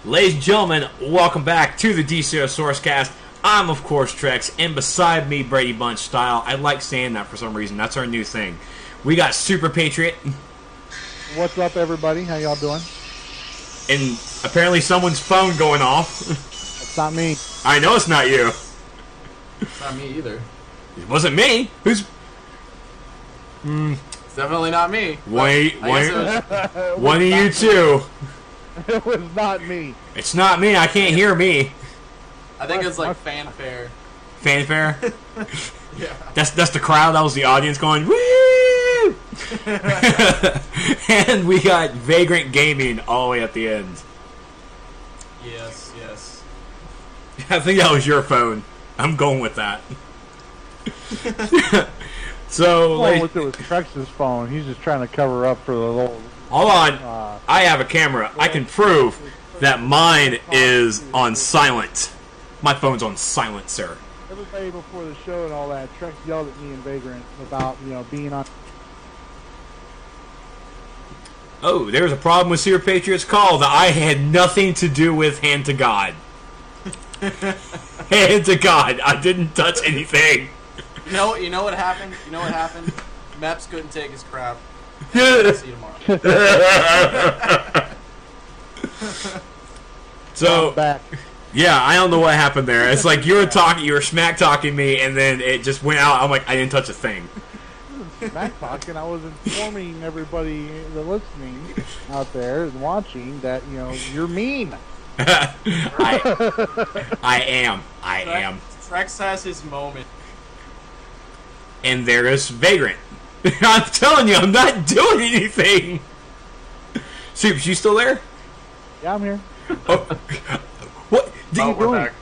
Ladies and gentlemen, welcome back to the DCUO SourceCast. I'm, of course, Trex, and beside me, Brady Bunch style. I like saying that for some reason. That's our new thing. We got Super Patriot. What's up, everybody? How y'all doing? And apparently someone's phone going off. It's not me. I know it's not you. It's not me either. It wasn't me. Who's... It's definitely not me. One of you two. It was not me. It's not me. I can't hear me. I think it's like fanfare. Fanfare? Yeah. That's the crowd. That was the audience going, woo! And we got Vagrant Gaming all the way at the end. Yes. I think that was your phone. I'm going with that. So, Well, it was Trex's phone. He's just trying to cover up for the little... hold on. I have a camera. I can prove that mine is on silent. My phone's on silent, sir. Everybody before the show and all that, Trex yelled at me and Vagrant about, being on... Oh, there's a problem with Super Patriot's call that I had nothing to do with. Hand to God. Hand to God. I didn't touch anything. You know what happened? Meps couldn't take his crap. See you tomorrow. So, back. yeah, I don't know what happened there. It's like you were smack talking me, and then it just went out. I'm like, I didn't touch a thing. Smack talking. I was informing everybody that's listening out there and watching that, you're mean. I am. Trex has his moment. And there is Vagrant. I'm telling you, I'm not doing anything. Supes, you still there? Yeah, I'm here. Oh, what? We're back.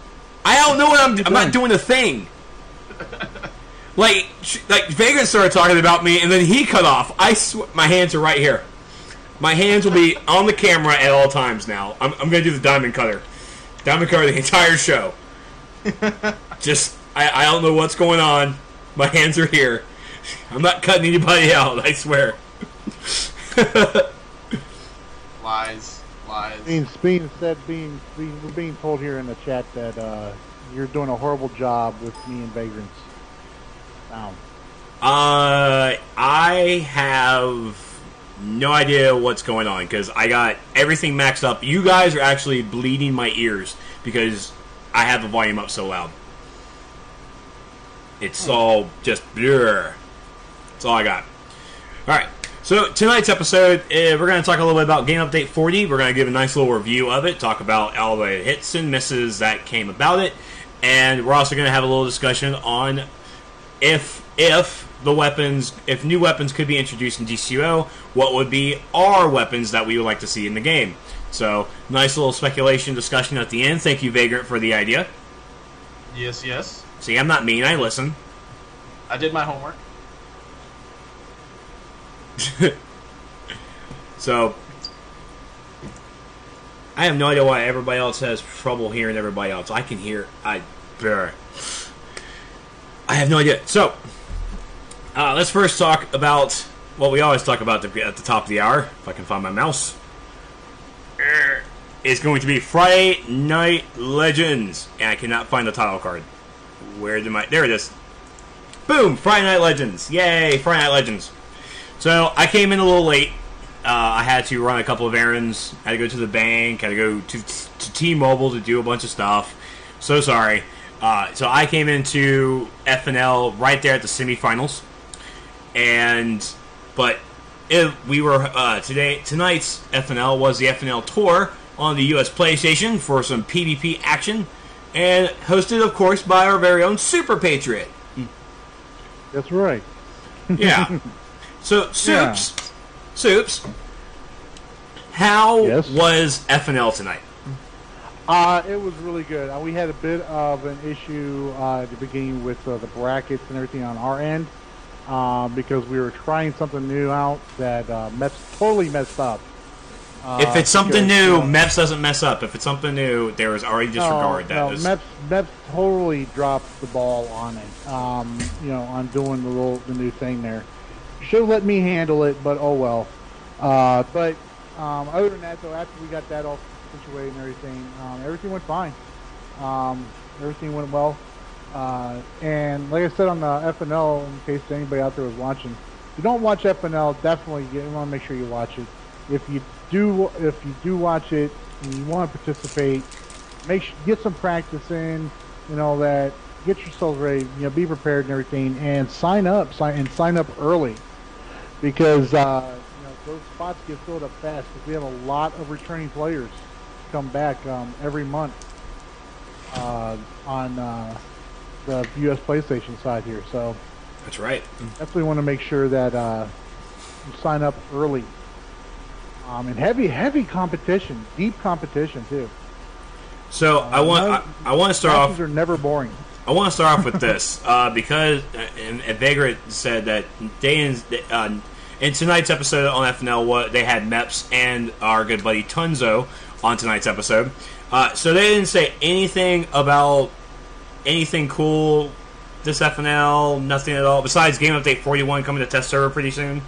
I don't know what I'm not doing a thing. Like Vagrant started talking about me, and then he cut off. My hands are right here. My hands will be on the camera at all times now. I'm going to do the diamond cutter. Diamond cutter the entire show. Just, I don't know what's going on. My hands are here. I'm not cutting anybody out, I swear. Lies. We're being told here in the chat that you're doing a horrible job with me and Vagrant's sound. I have no idea what's going on because I got everything maxed up. You guys are actually bleeding my ears because I have the volume up so loud. It's all just blur. That's all I got. Alright, so tonight's episode, we're going to talk a little bit about Game Update 40. We're going to give a nice little review of it, talk about all the hits and misses that came about it, and we're also going to have a little discussion on if new weapons could be introduced in DCUO, what would be our weapons that we would like to see in the game. So, nice little speculation discussion at the end. Thank you, Vagrant, for the idea. Yes. See, I'm not mean. I listen. I did my homework. So, I have no idea why everybody else has trouble hearing everybody else. I can hear. I have no idea. So, let's first talk about what we always talk about at the top of the hour. If I can find my mouse. It's going to be Friday Night Legends. And I cannot find the title card. There it is. Boom! Friday Night Legends. Yay! Friday Night Legends. So, I came in a little late. I had to run a couple of errands. Had to go to the bank. Had to go to T-Mobile to do a bunch of stuff. So sorry. So I came into FNL right there at the semifinals. But tonight's FNL was the FNL Tour on the US PlayStation for some PvP action. And hosted, of course, by our very own Super Patriot. That's right. Yeah. So, Supes, how was FNL tonight? It was really good. We had a bit of an issue at the beginning with the brackets and everything on our end because we were trying something new out that Meps totally messed up. If it's something new, Meps doesn't mess up. If it's something new, there is already disregard. Meps totally dropped the ball on it. On doing the new thing there. Should have let me handle it, but oh well. Other than that, though, after we got that all situated and everything. Everything went fine. Everything went well. And like I said on the FNL, in case anybody out there was watching, if you don't watch FNL, definitely you want to make sure you watch it. If you do watch it and you want to participate, get some practice in, that. Get yourselves ready, be prepared and everything, and sign up early, because those spots get filled up fast. Because we have a lot of returning players come back every month on the U.S. PlayStation side here. So that's right. Definitely want to make sure that you sign up early. And heavy competition, deep competition too. So I want to start off. Matches are never boring. I want to start off with this because and Vagrant said that in tonight's episode on FNL, they had Meps and our good buddy Tunzo on tonight's episode. So they didn't say anything about anything cool this FNL, nothing at all, besides Game Update 41 coming to test server pretty soon.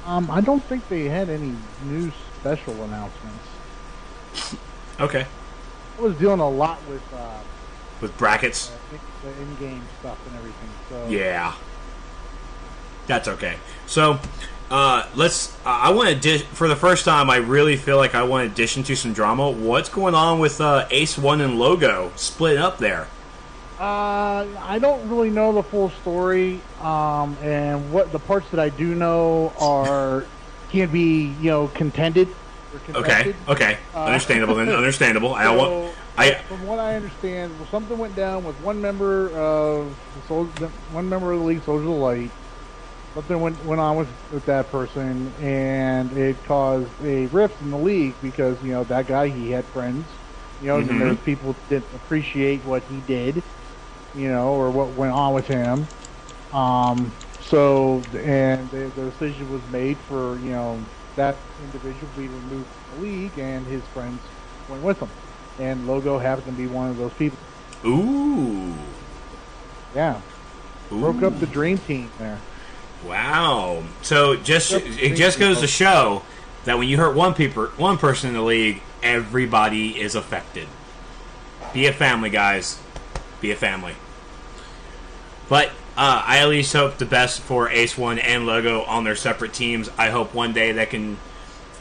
I don't think they had any new special announcements. Okay. I was dealing a lot with brackets, the in-game stuff and everything. So yeah, that's okay. So let's. I want to for the first time. I really feel like I want to dish into some drama. What's going on with Ace One and Logo splitting up there? I don't really know the full story, and what the parts that I do know can be contended. Okay. Understandable then. Understandable. From what I understand, something went down with one member of the league, Soldier of the Light. Something went on with that person, and it caused a rift in the league because that guy, he had friends, and there was people that didn't appreciate what he did, or what went on with him. So the decision was made for that individual be removed from the league, and his friends went with him. And Logo happened to be one of those people. Ooh. Yeah. Ooh. Broke up the dream team there. Wow. So it just goes to show that when you hurt one person in the league, everybody is affected. Be a family, guys. Be a family. But I at least hope the best for Ace One and Logo on their separate teams. I hope one day they can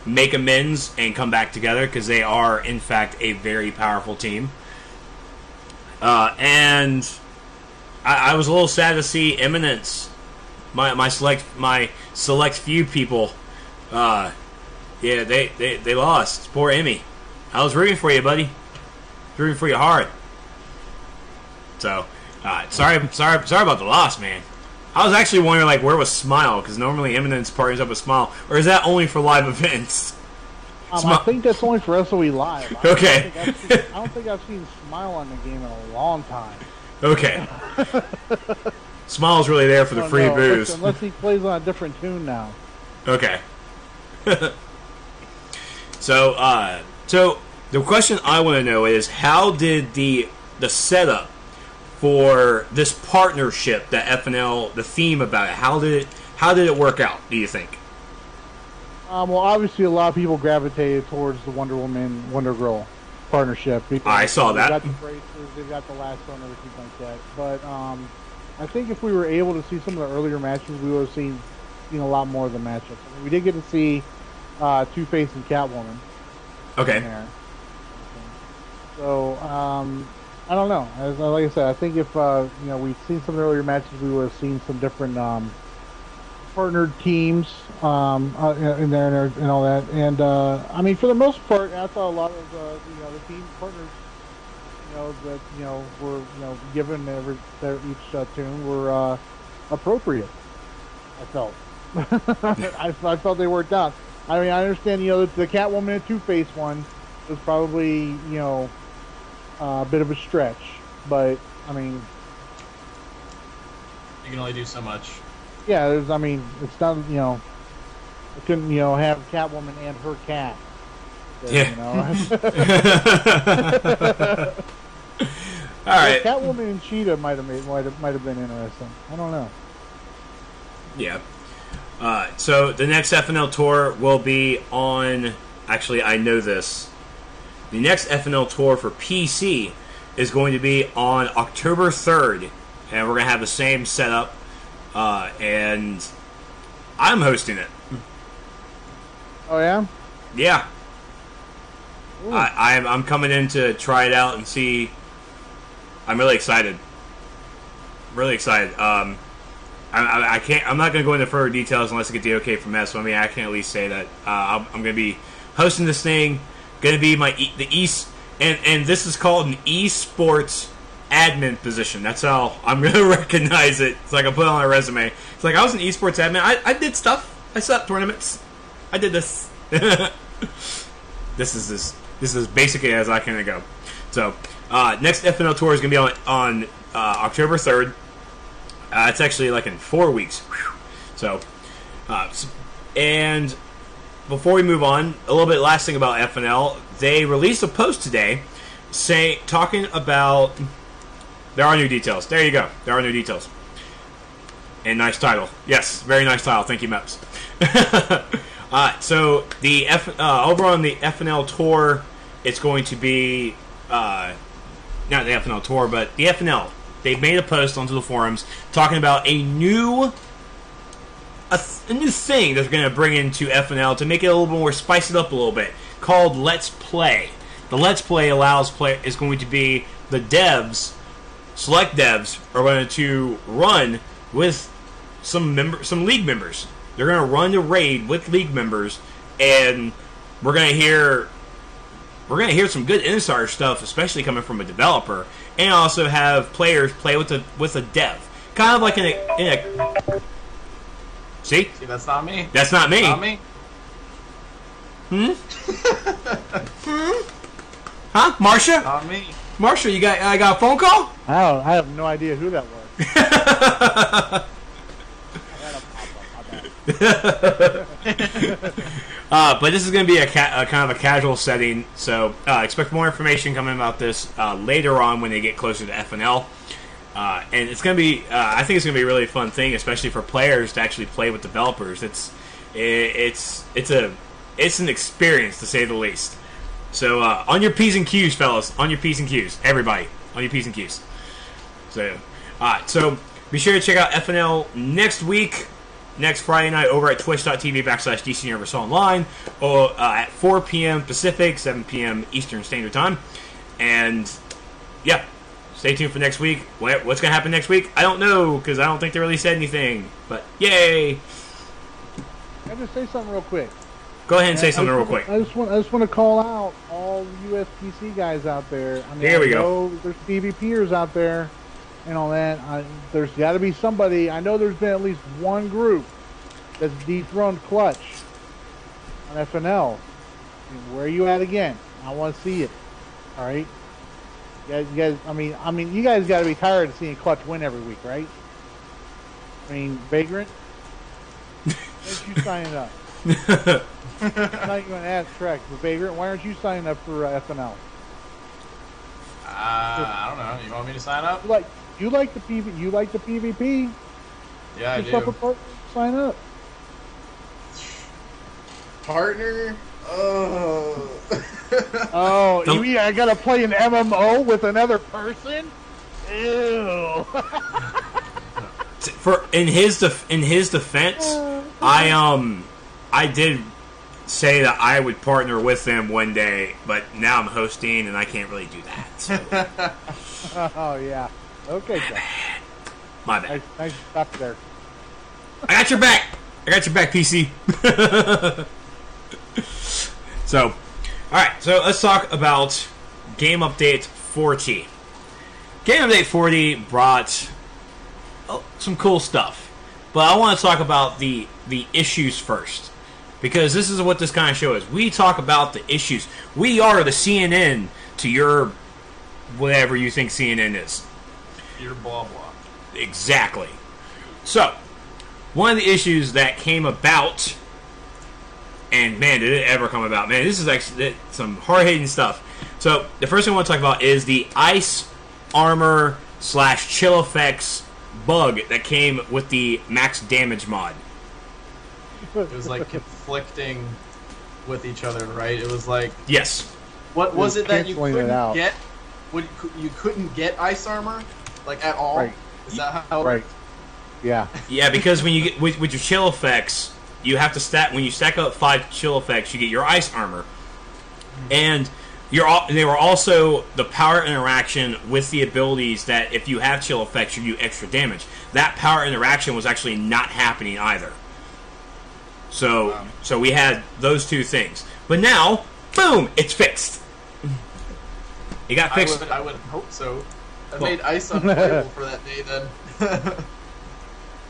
make amends and come back together, because they are, in fact, a very powerful team. And I was a little sad to see Eminence, my select few people. They lost. Poor Emmy. I was rooting for you, buddy. Rooting for you hard. So, sorry about the loss, man. I was actually wondering, where was Smile? Because normally Eminence partners up with Smile. Or is that only for live events? I think that's only for SOE Live. Okay. I don't think I've seen Smile on the game in a long time. Okay. Smile's really there for the free booze. Unless he plays on a different tune now. Okay. So the question I want to know is, how did the setup for this partnership, the FNL, the theme about it, how did it work out, do you think? Well, obviously a lot of people gravitated towards the Wonder Woman, Wonder Girl partnership. I saw that. They've got the braces, they've got the lasso and everything like that. But I think if we were able to see some of the earlier matches, we would have seen a lot more of the matchups. I mean, we did get to see Two-Face and Catwoman. Okay. So, I don't know. Like I said, I think if we'd seen some of the earlier matches, we would have seen some different partnered teams in there and all that. And I mean, for the most part, I thought a lot of the team partners, that were given each tune were appropriate. I felt. I felt they worked out. I mean, I understand the Catwoman and Two-Face one was probably a bit of a stretch, but I mean, you can only do so much. Yeah, it's not, I couldn't, have Catwoman and her cat. All right. Catwoman and Cheetah might have been interesting. I don't know. Yeah. So the next FNL tour will be on actually, I know this. The next FNL tour for PC is going to be on October 3rd, and we're going to have the same setup, and I'm hosting it. Oh, yeah? Yeah. I'm coming in to try it out and see. I'm really excited. Really excited. I can't. I'm not going to go into further details unless I get the okay from Mess. So I mean, I can at least say that I'm going to be hosting this thing. Going to be and this is called an esports admin position. That's how I'm going to recognize it. It's like I put it on a resume. It's like I was an esports admin. I did stuff. I set up tournaments. I did this. This is as basically as I can go. So next FNL tour is going to be on October 3rd. It's actually like in 4 weeks. Whew. So, and before we move on, a little bit last thing about FNL. They released a post today talking about there are new details. There you go. There are new details. And nice title. Yes, very nice title. Thank you, Meps. So the over on the FNL tour, it's going to be not the FNL tour, but the FNL. They made a post onto the forums talking about a new thing that they're going to bring into FNL to make it a little more, spice it up a little bit, called Let's Play. The Let's Play is going to be the devs, select devs, are going to run with some league members. They're going to run the raid with league members, and we're going to hear some good insider stuff, especially coming from a developer, and also have players play with a dev, kind of like in a. See, that's not me. That's not me. Not me. Huh, Marsha? Not me. Marsha, I got a phone call? I have no idea who that was. But this is going to be a kind of a casual setting, so expect more information coming about this later on when they get closer to FNL. And it's going to be, I think it's going to be a really fun thing, especially for players to actually play with developers. It's an experience, to say the least. So on your P's and Q's, fellas, on your P's and Q's, everybody, on your P's and Q's. So, so be sure to check out FNL next week. Next Friday night over at twitch.tv/DC Universe Online or at 4 p.m. Pacific, 7 p.m. Eastern Standard Time. And, yeah, stay tuned for next week. What's going to happen next week? I don't know, because I don't think they really said anything. But, yay! Can I just say something real quick? Go ahead and say something real quick. I just want to call out all USPC guys out there. I mean, Here we go. There's PvPers out there and all that. There's got to be somebody. I know there's been at least one group that's dethroned Clutch on FNL. I mean, where are you at again? I want to see it. All right, you guys. I mean, you guys got to be tired of seeing Clutch win every week, right? I mean, Vagrant, why aren't you signing up? I'm not even going to ask Trex, but Vagrant, why aren't you signing up for FNL? I don't know. You want me to sign up? You like the PvP? Yeah, I do. Yourself a partner, sign up. Partner? Oh. Oh, you mean I gotta play an MMO with another person? Ew. In his defense, I did say that I would partner with them one day, but now I'm hosting and I can't really do that. So. Oh yeah. Okay. My bad. Nice stuff there. I got your back. PC. So, all right. So let's talk about Game Update 40. Game Update 40 brought some cool stuff, but I want to talk about the issues first, because this is what this kind of show is. We talk about the issues. We are the CNN to your whatever you think CNN is. Your blah blah. Exactly. So, one of the issues that came about, and man, did it ever come about. Man, this is actually some hard-hitting stuff. So, the first thing I want to talk about is the ice armor / chill effects bug that came with the max damage mod. It was like conflicting with each other, right? It was like, Yes. what was it that you canceling it couldn't out. get? You couldn't get ice armor, like at all. Right. Is that how? Right. Yeah. Yeah, because when you get with your chill effects, you have to stack. When you stack up 5 chill effects, you get your ice armor, and they were also the power interaction with the abilities that if you have chill effects, you do extra damage. That power interaction was actually not happening either. So we had those two things, but now, boom, it's fixed. It got fixed. I would hope so. I made ice unplayable for that day then.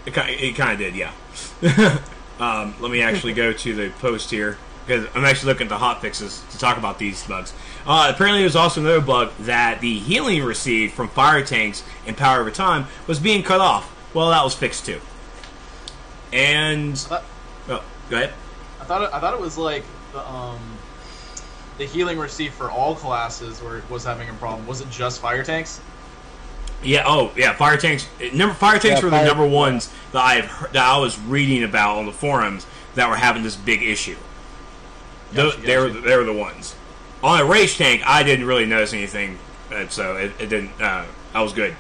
It kind of did, yeah. Let me actually go to the post here, because I'm actually looking at the hotfixes to talk about these bugs. Apparently there's also another bug that the healing received from fire tanks and power over time was being cut off. Well, that was fixed too. And... oh, go ahead. I thought it was like the healing received for all classes where it was having a problem. Was it just fire tanks? Yeah. Oh, yeah. Fire tanks. Fire tanks were the number ones that I was reading about on the forums that were having this big issue. Gotcha. They were the ones. On a rage tank, I didn't really notice anything, so it didn't. I was good.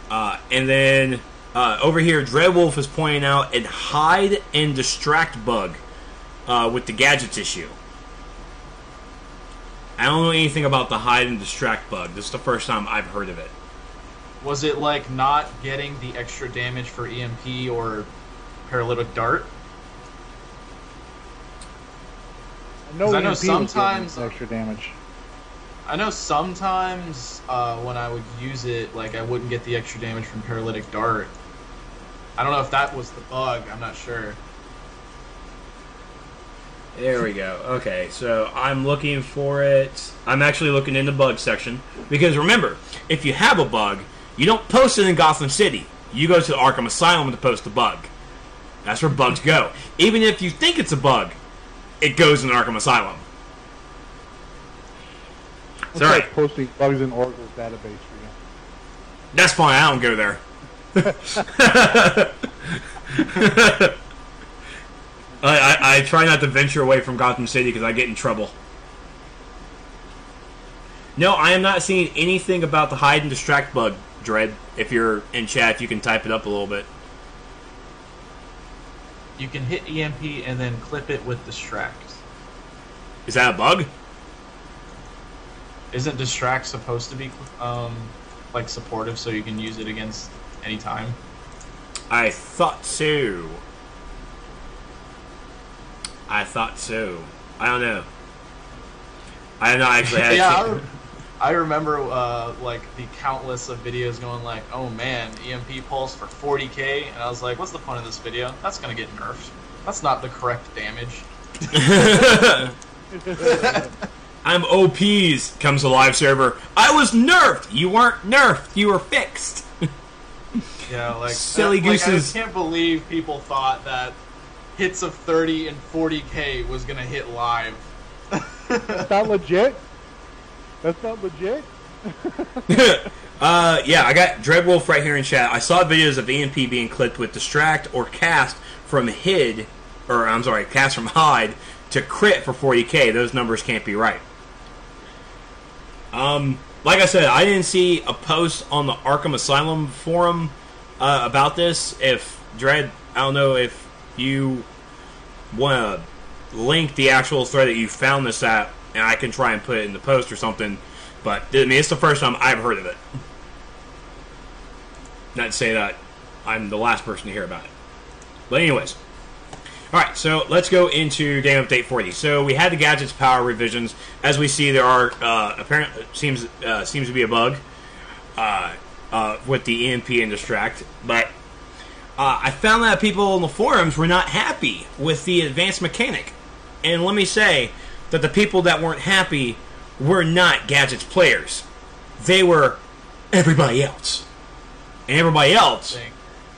And then over here, Dreadwolf is pointing out a hide and distract bug with the gadgets issue. I don't know anything about the hide and distract bug. This is the first time I've heard of it. Was it like not getting the extra damage for EMP or paralytic dart? I know I know EMP sometimes- was getting extra damage. I know sometimes when I would use it, like I wouldn't get the extra damage from paralytic dart. I don't know if that was the bug. I'm not sure. There we go. Okay, so I'm looking for it. I'm actually looking in the bug section. Because remember, if you have a bug, you don't post it in Gotham City. You go to the Arkham Asylum to post the bug. That's where bugs go. Even if you think it's a bug, it goes in Arkham Asylum. It's like posting bugs in Oracle's database for you. That's fine, I don't go there. I try not to venture away from Gotham City because I get in trouble. No, I am not seeing anything about the hide and distract bug, Dread. If you're in chat, if you can type it up a little bit. You can hit EMP and then clip it with distract. Is that a bug? Isn't distract supposed to be like supportive so you can use it against any time? I thought so. I don't know. I have not actually had Yeah, I remember like the countless of videos going like, oh man, EMP pulse for 40k, and I was like, what's the point of this video? That's gonna get nerfed. That's not the correct damage. I'm OP's, comes a live server. I was nerfed! You weren't nerfed, you were fixed. Yeah, like Silly I gooses. can't believe people thought that hits of 30 and 40k was gonna hit live. That's not legit? That's not legit? Yeah, I got Dreadwolf right here in chat. I saw videos of EMP being clipped with distract or cast from hid, or I'm sorry, cast from hide to crit for 40k. Those numbers can't be right. Like I said, I didn't see a post on the Arkham Asylum forum about this. If Dread, I don't know if you want to link the actual thread that you found this at, and I can try and put it in the post or something. But I mean, it's the first time I've heard of it. Not to say that I'm the last person to hear about it. But anyways. Alright, so let's go into Game Update 40. So we had the Gadget's power revisions. As we see, there are, apparently, seems to be a bug with the EMP and Distract. But I found that people in the forums were not happy with the advanced mechanic. And let me say that the people that weren't happy were not Gadget's players. They were everybody else. And everybody else,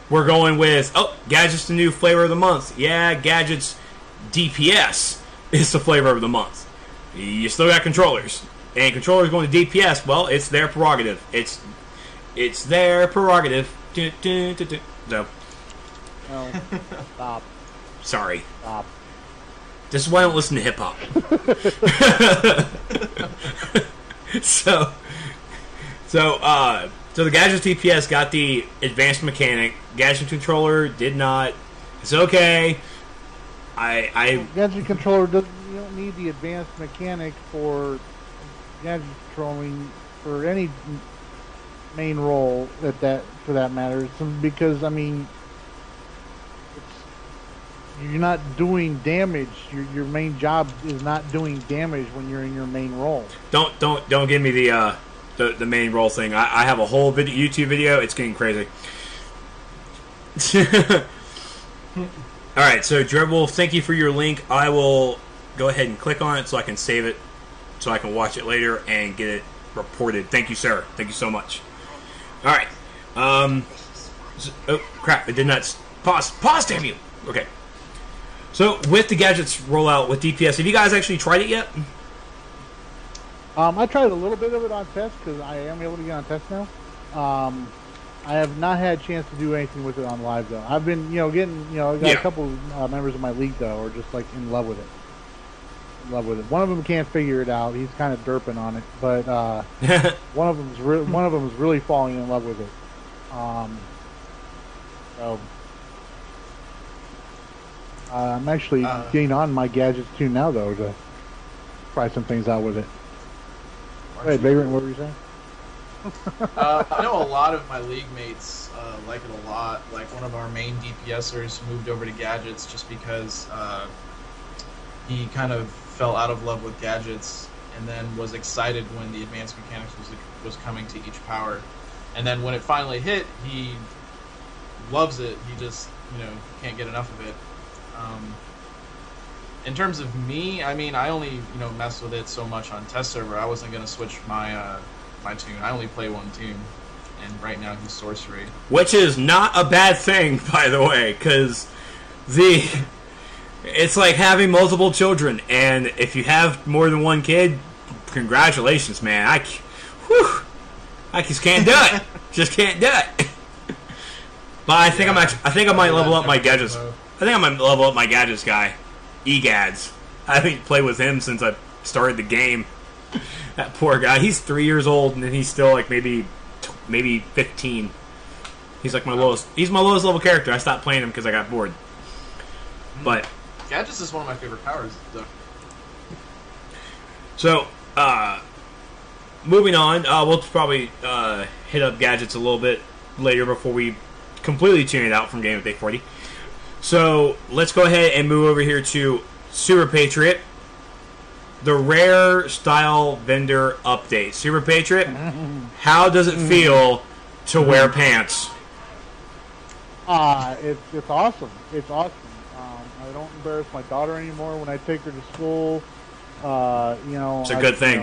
we're going with, oh, Gadget's the new flavor of the month. Yeah, Gadget's DPS is the flavor of the month. You still got controllers. And controllers going to DPS, well, it's their prerogative. It's their prerogative. So, No. Stop. sorry. Stop. This is why I don't listen to hip hop. So the Gadget DPS got the advanced mechanic. Gadget controller did not. It's okay. Gadget controller doesn't. You don't need the advanced mechanic for gadget controlling for any main role for that matter. Because I mean, you're not doing damage. Your main job is not doing damage when you're in your main role. Don't give me the main role thing. I have a whole YouTube video. It's getting crazy. All right, so Dreadwolf, thank you for your link. I will go ahead and click on it so I can save it, so I can watch it later and get it reported. Thank you, sir. Thank you so much. All right. Oh crap! It did not pause. Pause, damn you. Okay. So with the Gadgets rollout with DPS, have you guys actually tried it yet? I tried a little bit of it on test because I am able to get on test now. I have not had a chance to do anything with it on live though. I've been, I got a couple members of my league though, are just like in love with it. One of them can't figure it out. He's kind of derping on it, but one of them is really falling in love with it. So I'm actually getting on my Gadgets too now though to try some things out with it. Hey, Vagrant, what were you saying? I know a lot of my league mates like it a lot. Like one of our main DPSers moved over to Gadgets just because he kind of fell out of love with Gadgets and then was excited when the advanced mechanics was coming to each power. And then when it finally hit, he loves it. He just, can't get enough of it. In terms of me, I mean, I only, mess with it so much on test server. I wasn't going to switch my my tune. I only play one tune, and right now he's sorcery. Which is not a bad thing, by the way, because it's like having multiple children, and if you have more than one kid, congratulations, man. I just can't do it. Just can't do it. But I think I might level up my Gadgets. I think I might level up my Gadgets guy, Egads. I haven't played with him since I started the game. That poor guy. He's 3 years old, and he's still like maybe 15. He's like my lowest. He's my lowest level character. I stopped playing him because I got bored. But Gadgets is one of my favorite powers, though. So, moving on. We'll probably hit up Gadgets a little bit later before we completely tune it out from Game Update 40. So let's go ahead and move over here to Super Patriot. The rare style vendor update. Super Patriot, how does it feel to wear pants? It's awesome. It's awesome. I don't embarrass my daughter anymore when I take her to school. It's a good thing.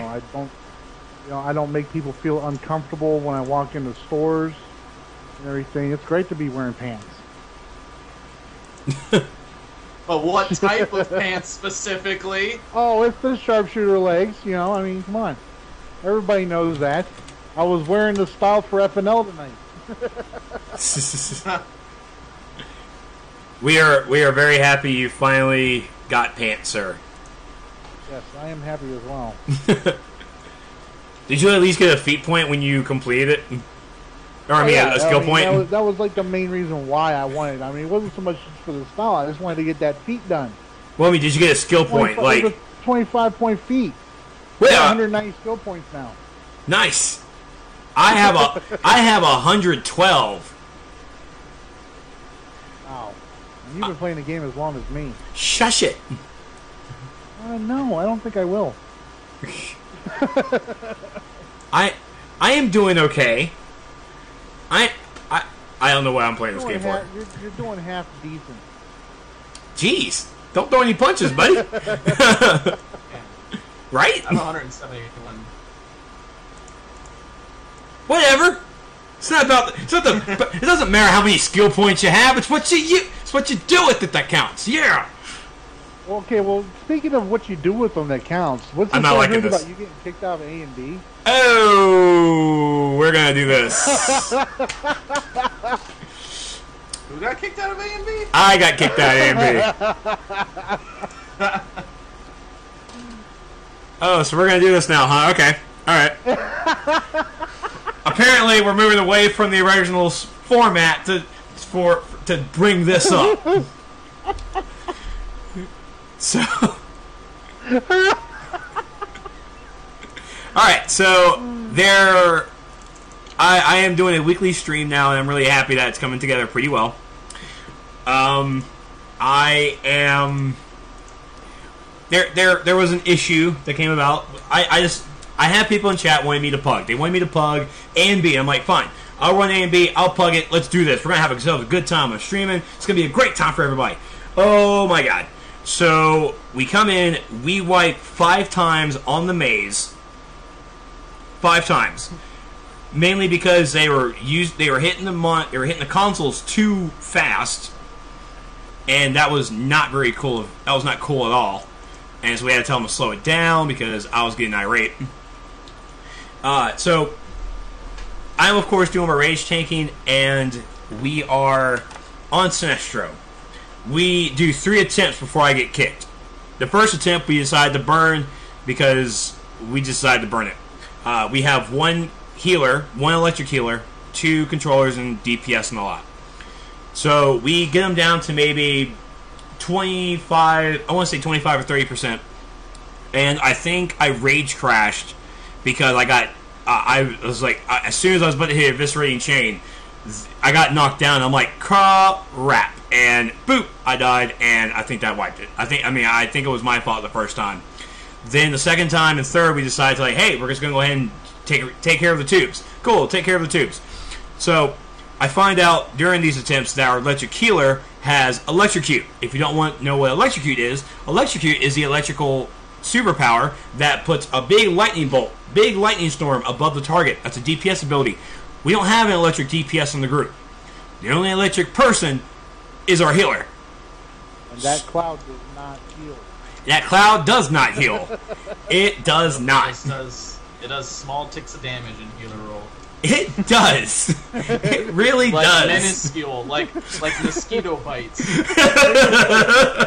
I don't make people feel uncomfortable when I walk into stores and everything. It's great to be wearing pants. But what type of pants specifically? Oh, it's the sharpshooter legs, I mean, come on. Everybody knows that. I was wearing the style for FNL tonight. We are very happy you finally got pants, sir. Yes, I am happy as well. Did you at least get a feat point when you completed it? Or a skill point? That was like the main reason why I wanted. I mean, it wasn't so much for the style. I just wanted to get that feat done. Well, I mean, did you get a skill point? Like 25-point feat. Yeah. 190 skill points now. Nice. I have 112. Wow. And you've been playing the game as long as me. Shush it. No, I don't think I will. I am doing okay. I don't know what I'm playing this game for. You're doing half decent. Jeez, don't throw any punches, buddy. Right? I'm 171. Whatever. It's not the. It doesn't matter how many skill points you have. It's what you do with it that counts. Yeah. Okay, well, speaking of what you do with them that counts, what's I'm not liking this. About you getting kicked out of A and B? Oh, we're gonna do this. Who got kicked out of A and B? I got kicked out of A and B. Oh, so we're gonna do this now, huh? Okay. Alright. Apparently, we're moving away from the original format to bring this up. So... Alright, so I am doing a weekly stream now, and I'm really happy that it's coming together pretty well. I am... There was an issue that came about. I have people in chat wanting me to pug. They wanted me to pug A and B. I'm like, fine. I'll run A and B. I'll pug it. Let's do this. We're going to have ourselves a good time. I'm streaming. It's going to be a great time for everybody. Oh, my God. So, we come in. We wipe 5 times on the maze. 5 times. Mainly because they were hitting the consoles too fast. And that was not very cool. That was not cool at all. And so we had to tell them to slow it down because I was getting irate. So, I'm of course doing my rage tanking, and we are on Sinestro. We do 3 attempts before I get kicked. The first attempt we decided to burn because we decided to burn it. We have 1 healer, 1 electric healer, 2 controllers, and DPS and a lot. So we get them down to maybe 25, I want to say 25 or 30%. And I think I rage crashed because I was like, as soon as I was about to hit a eviscerating chain, I got knocked down. I'm like, crap. And boop, I died, and I think that wiped it. I think it was my fault the first time. Then the second time and third, we decided to hey, we're just going to go ahead and take care of the tubes. Cool, take care of the tubes. So I find out during these attempts that our electric healer has electrocute. If you don't know what electrocute is the electrical superpower that puts a big lightning bolt, big lightning storm above the target. That's a DPS ability. We don't have an electric DPS in the group. The only electric person is our healer. And that cloud does not heal. That cloud does not heal. It does not. It does small ticks of damage in healer roll. It does. It really like does. Minuscule, like mosquito bites.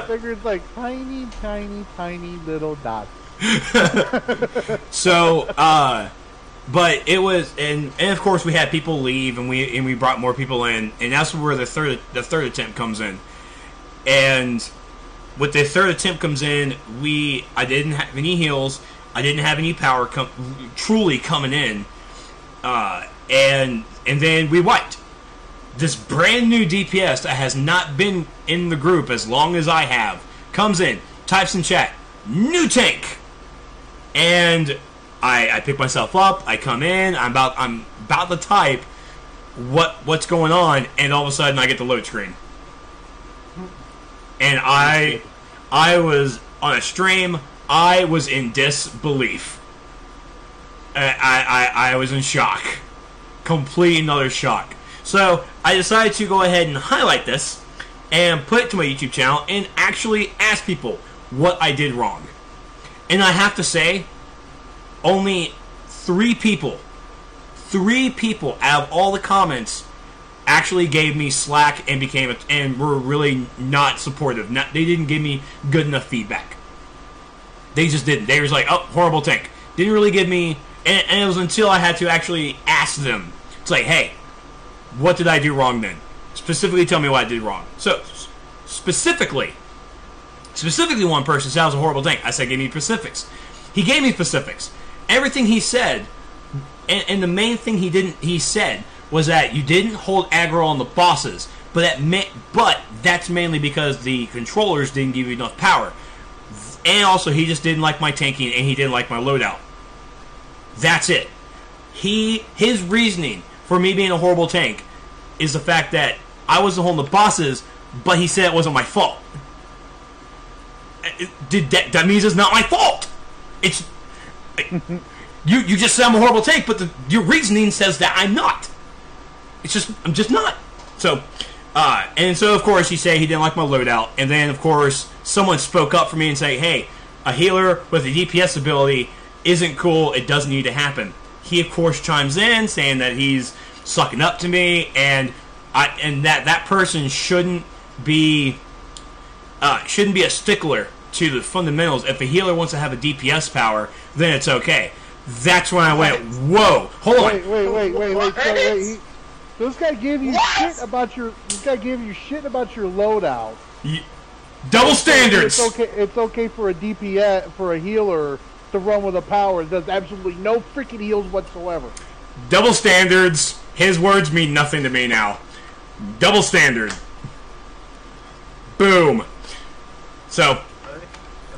Figures like tiny, tiny, tiny little dots. So, but it was, and of course we had people leave, and we brought more people in, and that's where the third attempt comes in. And with the third attempt comes in, I didn't have any heals, I didn't have any power truly coming in. And then we wiped. This brand new DPS that has not been in the group as long as I have comes in, types in chat, new tank, and I pick myself up. I come in. I'm about to type what's going on, and all of a sudden I get the load screen, and I was on a stream. I was in disbelief. I was in shock. Complete another shock. So, I decided to go ahead and highlight this and put it to my YouTube channel and actually ask people what I did wrong. And I have to say, only 3 people out of all the comments actually gave me slack and were really not supportive. They didn't give me good enough feedback. They just didn't. They was like, oh, horrible tank. Didn't really give me... And it was until I had to actually ask them. It's like, hey, what did I do wrong then? Specifically tell me what I did wrong. So, specifically one person said I was a horrible tank. I said, give me specifics. He gave me specifics. Everything he said, and the main thing he said was that you didn't hold aggro on the bosses, but that's mainly because the controllers didn't give you enough power. And also, he just didn't like my tanking, and he didn't like my loadout. That's it. His reasoning for me being a horrible tank is the fact that I wasn't holding the bosses, but he said it wasn't my fault. That means it's not my fault. It's you just said I'm a horrible tank, but your reasoning says that I'm not. I'm just not. So, and so of course he said he didn't like my loadout, and then of course someone spoke up for me and say, hey, a healer with a DPS ability isn't cool, it doesn't need to happen. He of course chimes in saying that he's sucking up to me, and that person shouldn't be a stickler to the fundamentals. If a healer wants to have a DPS power, then it's okay. That's when I went, whoa, hold on. Wait. So this guy gave you shit about your. This guy gave you shit about your loadout. Double standards. It's okay for a DPS for a healer to run with a power that does absolutely no freaking heals whatsoever. Double standards. His words mean nothing to me now. Double standard. Boom. So.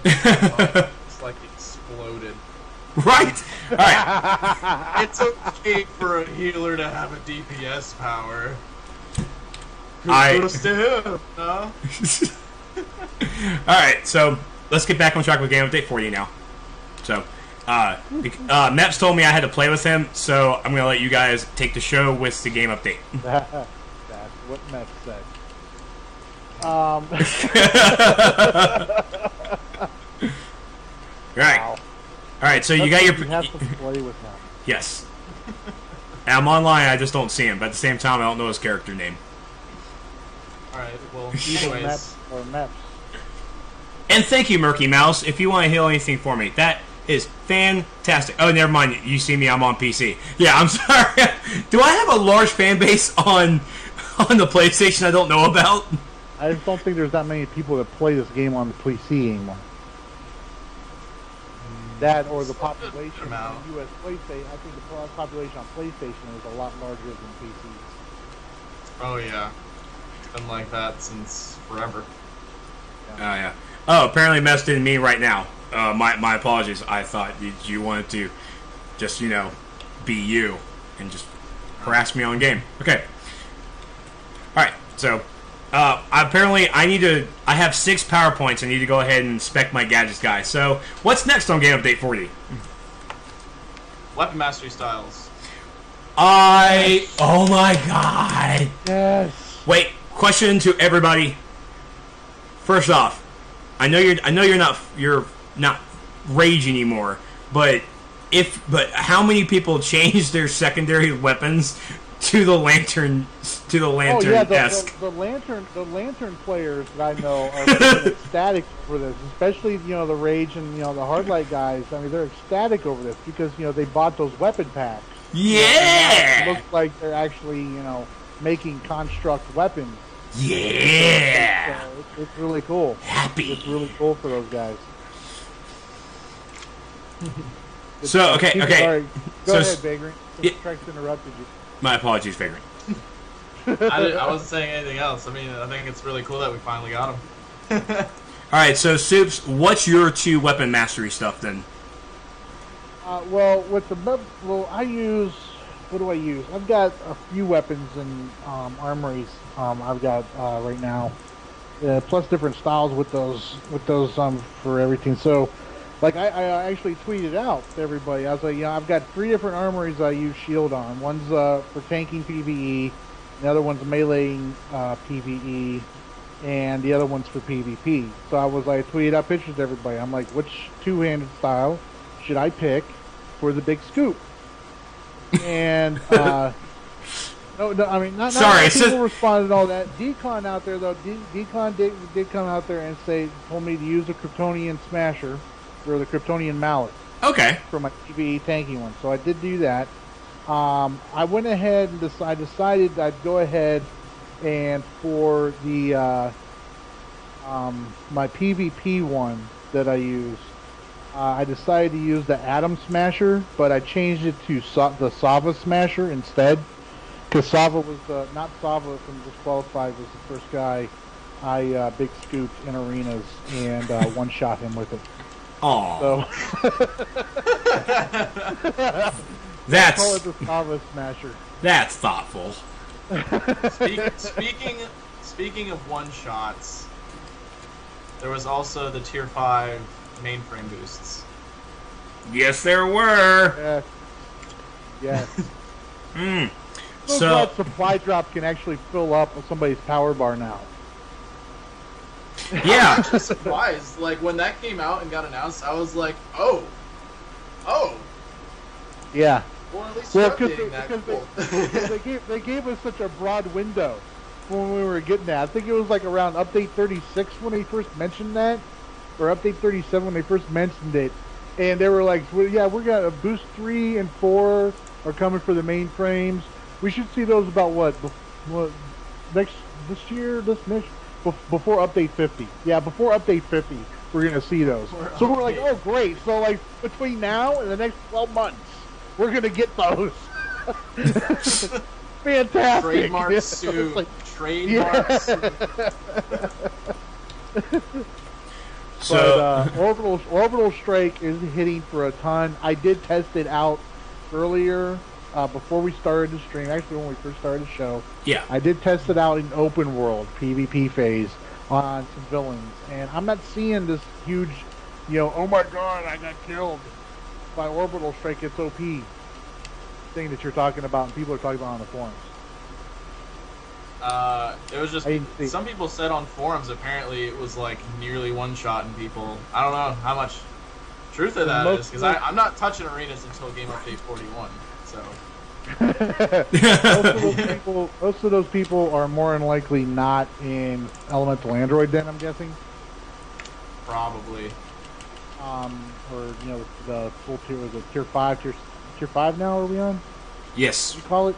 It's like exploded. Right. All right. It's okay for a healer to have a DPS power. Kudos to him, huh? Alright, so let's get back on track with Game Update 40 now. So, Meps told me I had to play with him, so I'm going to let you guys take the show with the Game Update. That's what Meps said. Alright. Wow. Alright, so you got your... You have to play with him. Yes. I'm online, I just don't see him, but at the same time, I don't know his character name. Alright, well, anyways. Or Meps. And thank you, Murky Mouse, if you want to heal anything for me. That is fantastic. Oh, never mind. You see me, I'm on PC. Yeah, I'm sorry. Do I have a large fan base on the PlayStation I don't know about? I just don't think there's that many people that play this game on the PC anymore. That or the population on US PlayStation. I think the population on PlayStation is a lot larger than PCs. Oh, yeah. It's been like that since forever. Oh, yeah. Oh, apparently Mess didn't mean right now. My apologies. I thought you wanted to just, be you and just harass me on game. Okay. Alright, so apparently I have 6 PowerPoints. I need to go ahead and spec my gadgets guy. So, what's next on Game Update 40? Weapon mastery styles. Oh my god. Yes. Wait, question to everybody. First off, I know you're not Rage anymore, but how many people changed their secondary weapons to the lantern esque? The lantern players that I know are ecstatic for this, especially the Rage and the Hardlight guys. I mean, they're ecstatic over this because they bought those weapon packs. Yeah, it looks like they're actually making construct weapons. Yeah, it's really cool. Happy. It's really cool for those guys. So okay. Sorry. Go ahead, Vagrant. Yeah. Trex interrupted you. My apologies, Vagrant. I wasn't saying anything else. I mean, I think it's really cool that we finally got him. All right, so Supes, what's your 2 weapon mastery stuff then? I use. What do I use? I've got a few weapons and armories. I've got right now, plus different styles with those for everything. So, like I actually tweeted out to everybody. I was like, I've got 3 different armories I use shield on. One's for tanking PvE, the other one's meleeing PvE, and the other one's for PvP. So I tweeted out pictures to everybody. I'm like, which 2-handed style should I pick for the big scoop? And no, I mean, not sorry. People responded to all that. Decon out there though, Decon did come out there and told me to use the Kryptonian Smasher or the Kryptonian Mallet. Okay. For my PvE tanking one, so I did do that. I went ahead and decided I'd go ahead and for the my PvP one that I used. I decided to use the Atom Smasher, but I changed it to the Sava Smasher instead. Because Sava was not Sava from Disqualified was the first guy I big scooped in arenas and one-shot him with it. Aww. So that's call it the Sava Smasher. That's thoughtful. Speaking of one-shots, there was also the Tier 5 mainframe boosts. Yes, there were. Yes. So glad supply drop can actually fill up somebody's power bar now. Yeah. I'm just surprised. Like when that came out and got announced, I was like, oh. Yeah. Well, at least they gave us such a broad window when we were getting that. I think it was like around update 36 when they first mentioned that. or update 37 when they first mentioned it, and they were like, well, "Yeah, we're gonna boost 3 and 4 are coming for the mainframes. We should see those about what next this year, before update 50. Yeah, before update 50, we're gonna see those. So we're like, oh great. So like between now and the next 12 months, we're gonna get those. Fantastic. Trademark suit. Like, trademark suit. So orbital strike is hitting for a ton. I did test it out earlier before we started the stream. Actually, when we first started the show, Yeah. I did test it out in open world PvP phase on some villains, and I'm not seeing this huge, oh my god, I got killed by orbital strike. It's OP thing that you're talking about, and people are talking about on the forums. It was just some people said on forums. Apparently, it was like nearly one-shotting people. I don't know how much truth of that is because I'm not touching arenas until game update 41. So most of those people are more than likely not in Elemental Android. Then I'm guessing. Probably. Or the full tier was it tier 5? Tier 5 now? Are we on? Yes. You call it?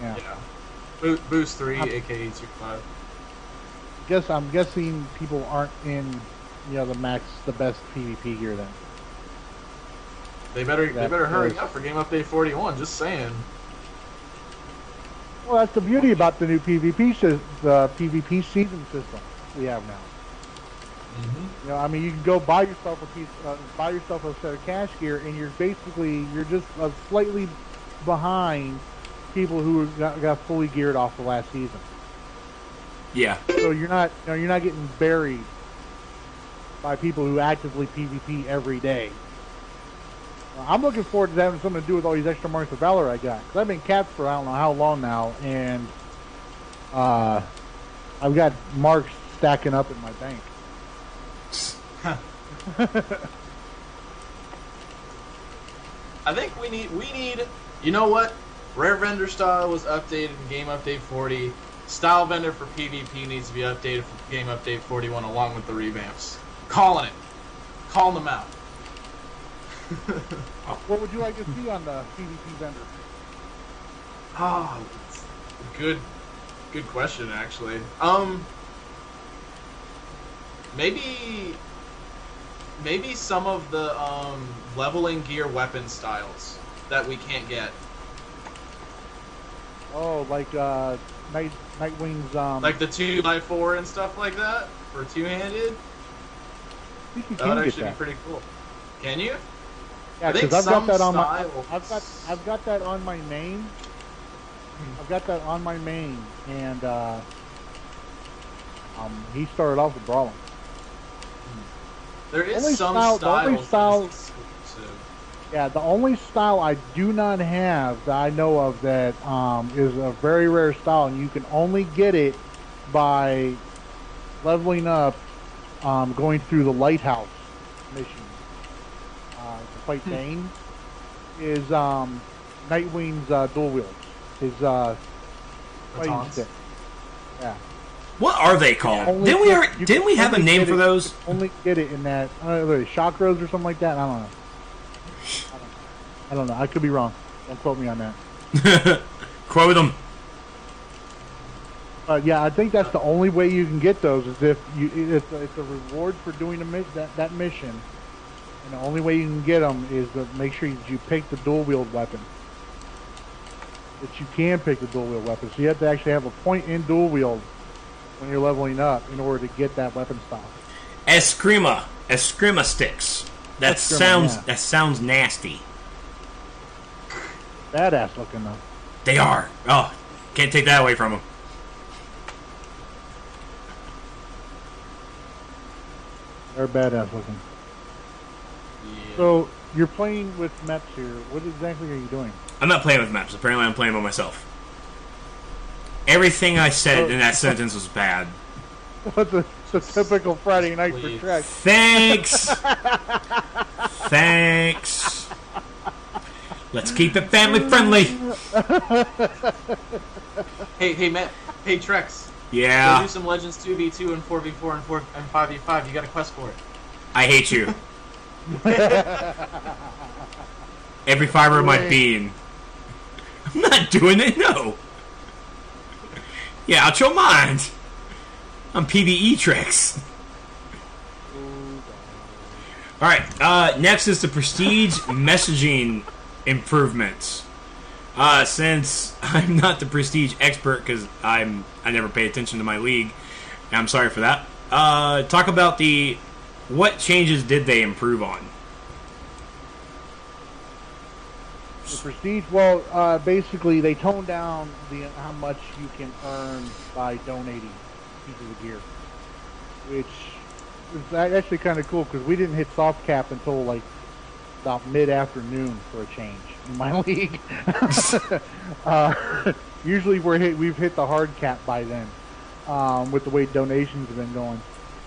Yeah. Boost 3, aka tier 5. I'm guessing people aren't in the best PvP gear then. They better hurry up for game update 41. Just saying. Well, that's the beauty about the new the PvP season system we have now. Mm-hmm. You can go buy yourself a set of cash gear, and you're just slightly behind people who got fully geared off the last season. Yeah. So you're not getting buried by people who actively PvP every day. I'm looking forward to having something to do with all these extra marks of valor I got. Cause I've been capped for I don't know how long now, and I've got marks stacking up in my bank. I think we need. You know what? Rare vendor style was updated in game update 40. Style vendor for PvP needs to be updated for game update 41 along with the revamps. Calling them out. What would you like to see on the PvP vendor? Oh, good question actually. Maybe some of the leveling gear weapon styles that we can't get. Oh, like Nightwing's like the 2x4 and stuff like that for two-handed. I think you That would can actually get be pretty cool. Can you? Yeah, because I've got that on my. I've got that on my main. I've got that on my main, and he started off with Brawling. There is some style. Yeah, the only style I do not have that I know of that is a very rare style, and you can only get it by leveling up, going through the lighthouse mission to fight Bane, is Nightwing's dual wield. His fighting stick. Yeah. What are they called? Didn't we have a name for those? Only get it in that chakras or something like that. I don't know. I don't know. I could be wrong. Don't quote me on that. Quote them. Yeah, I think that's the only way you can get those is if it's a reward for doing that mission, and the only way you can get them is to make sure you pick the dual wield weapon. That you can pick the dual wield weapon, so you have to actually have a point in dual wield when you're leveling up in order to get that weapon style. Eskrima sticks. That sounds nasty. Badass looking though. They are. Oh, can't take that away from them. They're badass looking. Yeah. So you're playing with maps here. What exactly are you doing? I'm not playing with maps. Apparently, I'm playing by myself. Everything I said in that sentence was bad. What's a typical Friday night Please. for Trex? Thanks. Let's keep it family friendly. Hey, Matt. Hey, Trex. Go Yeah. do some Legends 2v2 and 4v4 and 5v5. You got a quest for it. I hate you. Every fiber of my being. I'm not doing it, no. Yeah, out your mind. I'm PvE Trex. Alright, next is the Prestige messaging improvements. Since I'm not the Prestige expert, because I never pay attention to my league, and I'm sorry for that, talk about what changes did they improve on? The Prestige, well, basically they toned down how much you can earn by donating pieces of gear, which is actually kind of cool because we didn't hit soft cap until like about mid-afternoon for a change in my league. Usually we've hit the hard cap by then, with the way donations have been going.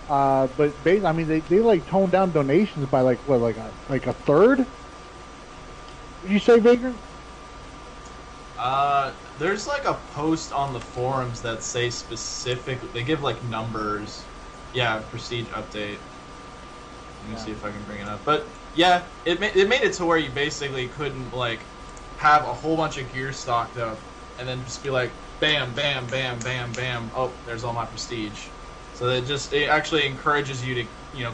But I mean, they like toned down donations by like a third. Did you say, Vagrant? There's like a post on the forums that say specific. They give like numbers. Yeah, Prestige update. Let me see if I can bring it up. But yeah, it made it to where you basically couldn't like have a whole bunch of gear stocked up and then just be like, bam, bam, bam, bam, bam. Oh, there's all my Prestige. So it actually encourages you to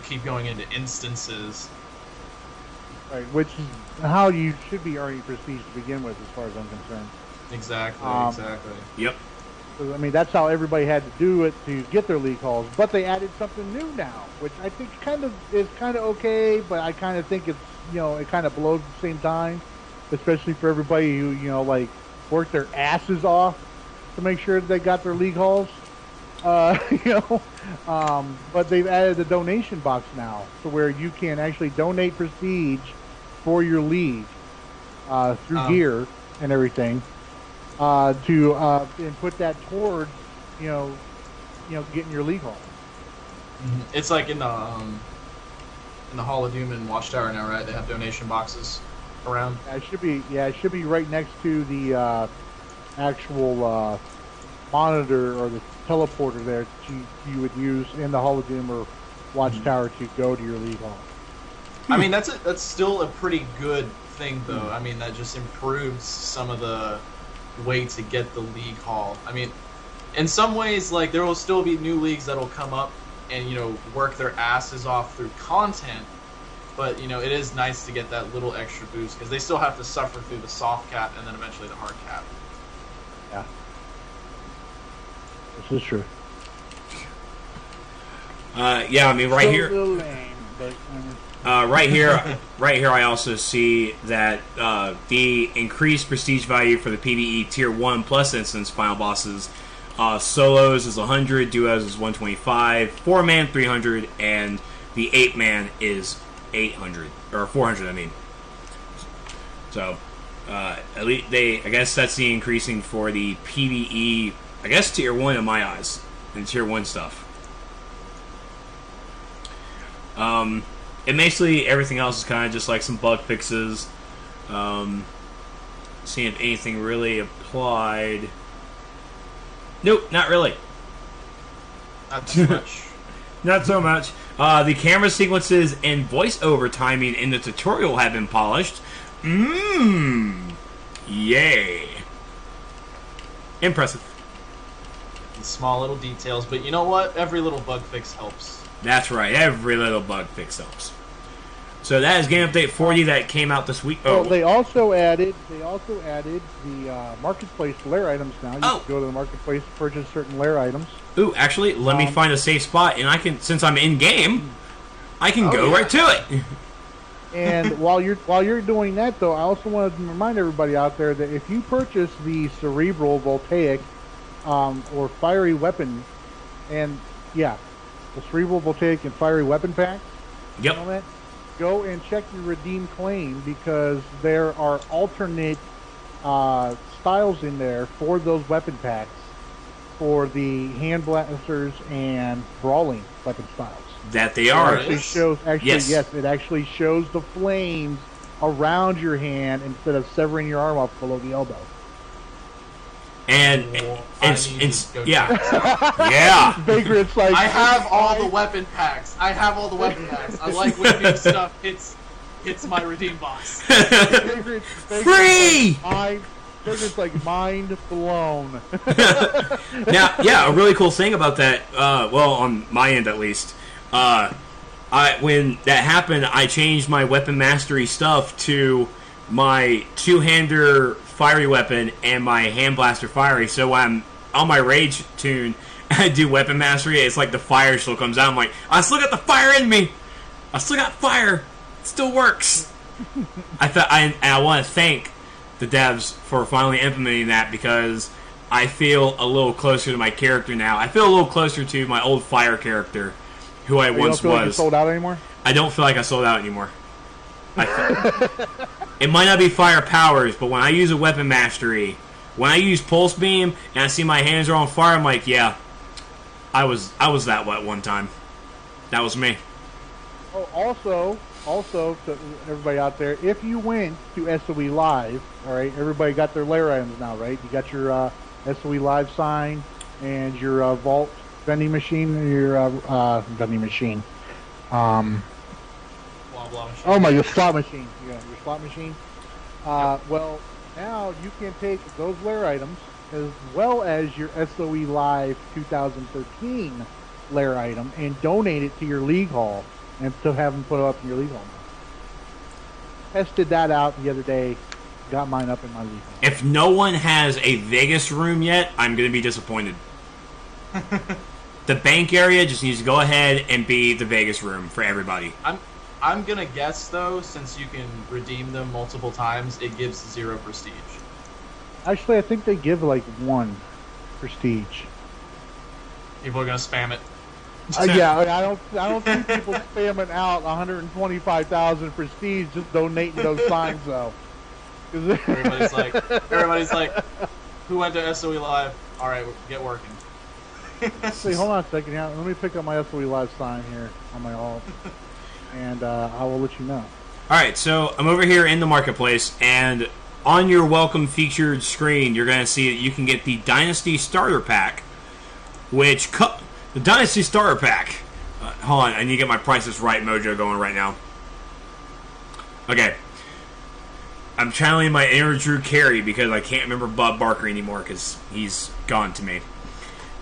keep going into instances. Right, which is how you should be earning Prestige to begin with, as far as I'm concerned. Exactly. Exactly. Yep. So, I mean, that's how everybody had to do it to get their league halls. But they added something new now, which I think is kind of okay. But I kind of think it's it kind of blows at the same time, especially for everybody who like worked their asses off to make sure they got their league halls. But they've added the donation box now, to where you can actually donate Prestige for your league through gear and everything, and put that towards getting your league hall. It's like in the Hall of Doom and Watchtower now, right? They have donation boxes around. It should be right next to the actual monitor or the teleporter there that you would use in the Hall of Doom or Watchtower to go to your league hall. I mean, that's still a pretty good thing, though. I mean, that just improves some of the way to get the league hall. I mean, in some ways, like, there will still be new leagues that'll come up and work their asses off through content, but it is nice to get that little extra boost because they still have to suffer through the soft cap and then eventually the hard cap. Yeah. This is true. Yeah, I mean, right here. Lame, but, right here, I also see that the increased prestige value for the PvE Tier 1 plus instance final bosses, solos is 100, duos is 125, 4-man 300, and the 8-man is 800 or 400. I mean, so at least I guess that's the increasing for the PvE. I guess Tier 1 in my eyes, and Tier 1 stuff. And basically everything else is kind of just like some bug fixes. Seeing if anything really applied. Nope, not really. Not too much. Not so much. The camera sequences and voiceover timing in the tutorial have been polished. Yay. Impressive. Small little details, but you know what? Every little bug fix helps. That's right. Every little bug fix helps. So that is Game Update 40 that came out this week. Well, they also added the marketplace lair items now. You can go to the marketplace to purchase certain lair items. Ooh, actually, let me find a safe spot, and I can, since I'm in game, I can go right to it. And while you're doing that, though, I also wanted to remind everybody out there that if you purchase the Cerebral Voltaic or Fiery Weapon, and the Cerebral Voltaic and Fiery Weapon pack, Yep. Go and check your redeem claim, because there are alternate styles in there for those weapon packs for the hand blasters and brawling weapon styles. That they are. It actually shows the flames around your hand instead of severing your arm off below the elbow. And I need to go yeah, check. yeah. Vagrant's like, I have all the weapon packs. I like when new stuff hits my redeem box. Vagrant's Free! Vagrant's like mind blown. Now, yeah, a really cool thing about that, well, on my end at least, when that happened, I changed my weapon mastery stuff to my two-hander fiery weapon and my hand blaster fiery. So when I'm on my rage tune, I do weapon mastery. It's like the fire still comes out. I'm like, I still got the fire in me. I still got fire. It still works. I want to thank the devs for finally implementing that, because I feel a little closer to my character now. I feel a little closer to my old fire character, who I once you don't feel like you was. sold out anymore? I don't feel like I sold out anymore. It might not be fire powers, but when I use a weapon mastery, when I use pulse beam and I see my hands are on fire, I'm like, yeah, I was that wet one time. That was me. Oh, also to everybody out there, if you went to SOE Live, all right, everybody got their lair items now, right? You got your SOE Live sign and your vault vending machine, your vending machine. Blah, blah machine. Oh my, your slot machine. Yeah, your slot machine. Well, now you can take those lair items as well as your SOE Live 2013 lair item and donate it to your league hall and to have them put it up in your league hall. Tested that out the other day. Got mine up in my league hall. If no one has a Vegas room yet, I'm going to be disappointed. The bank area just needs to go ahead and be the Vegas room for everybody. I'm gonna guess though, since you can redeem them multiple times, it gives 0 prestige. Actually, I think they give like 1 prestige. People are gonna spam it. Yeah, I don't see people spamming out 125,000 prestige just donating those signs though. Everybody's like, who went to SOE Live? All right, get working. See, hold on a second. Here. Let me pick up my SOE Live sign here on my alt, and I will let you know. Alright, so I'm over here in the marketplace, and on your welcome featured screen, you're going to see that you can get the Dynasty Starter Pack, which... the Dynasty Starter Pack... hold on, I need to get my Prices Right mojo going right now. Okay. I'm channeling my inner Drew Carey because I can't remember Bob Barker anymore because he's gone to me.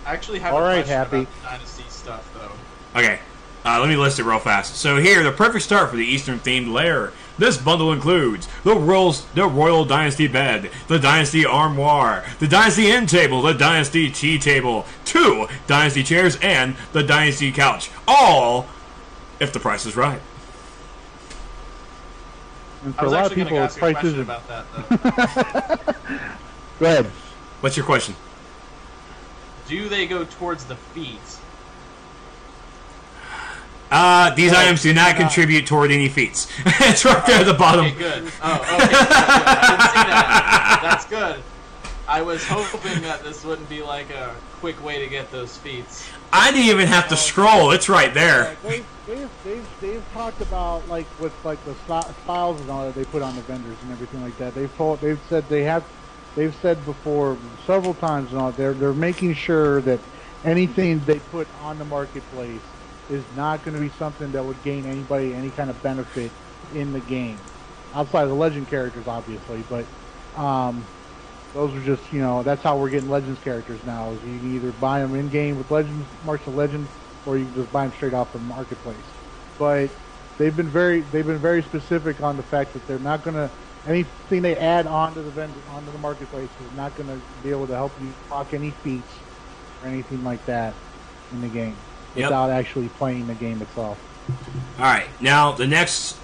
I actually have All a right, question Happy. about the Dynasty stuff, though. Okay, let me list it real fast. So here, the perfect start for the Eastern-themed lair. This bundle includes the Royal Dynasty Bed, the Dynasty Armoire, the Dynasty End Table, the Dynasty Tea Table, 2 Dynasty Chairs, and the Dynasty Couch. All if the price is right. And I for a was lot of actually people, going to ask you a prices. question about that, though. Go ahead. What's your question? Do they go towards the feet? These items do not contribute toward any feats. It's right there at the bottom. Okay, good. Oh, okay, good. I didn't see that. That's good. I was hoping that this wouldn't be like a quick way to get those feats. I didn't even have to scroll. It's right there. They've talked about like with like the styles and all that they put on the vendors and everything like that. They've said before several times and all they're making sure that anything they put on the marketplace is not going to be something that would gain anybody any kind of benefit in the game, outside of the legend characters, obviously. But those are just, that's how we're getting Legends characters now. Is you can either buy them in game with Legends, Marks of Legends, or you can just buy them straight off the marketplace. But they've been very specific on the fact that they're not going to anything they add onto the marketplace is not going to be able to help you proc any feats or anything like that in the game without actually playing the game itself. All right, now the next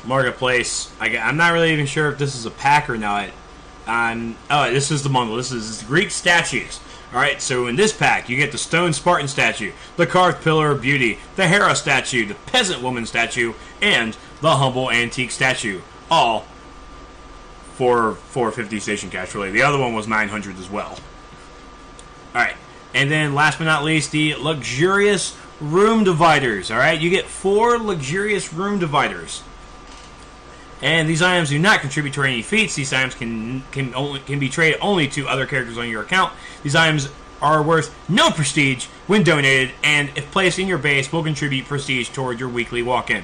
marketplace. I'm not really even sure if this is a pack or not. This is the bundle. This is Greek statues. All right, so in this pack, you get the Stone Spartan statue, the Carved Pillar of Beauty, the Hera statue, the Peasant Woman statue, and the Humble Antique statue. All for 450 station cash, really. The other one was 900 as well. All right, and then last but not least, the luxurious room dividers. All right, you get 4 luxurious room dividers. And these items do not contribute to any feats. These items can be traded only to other characters on your account. These items are worth no prestige when donated, and if placed in your base, will contribute prestige toward your weekly walk-in.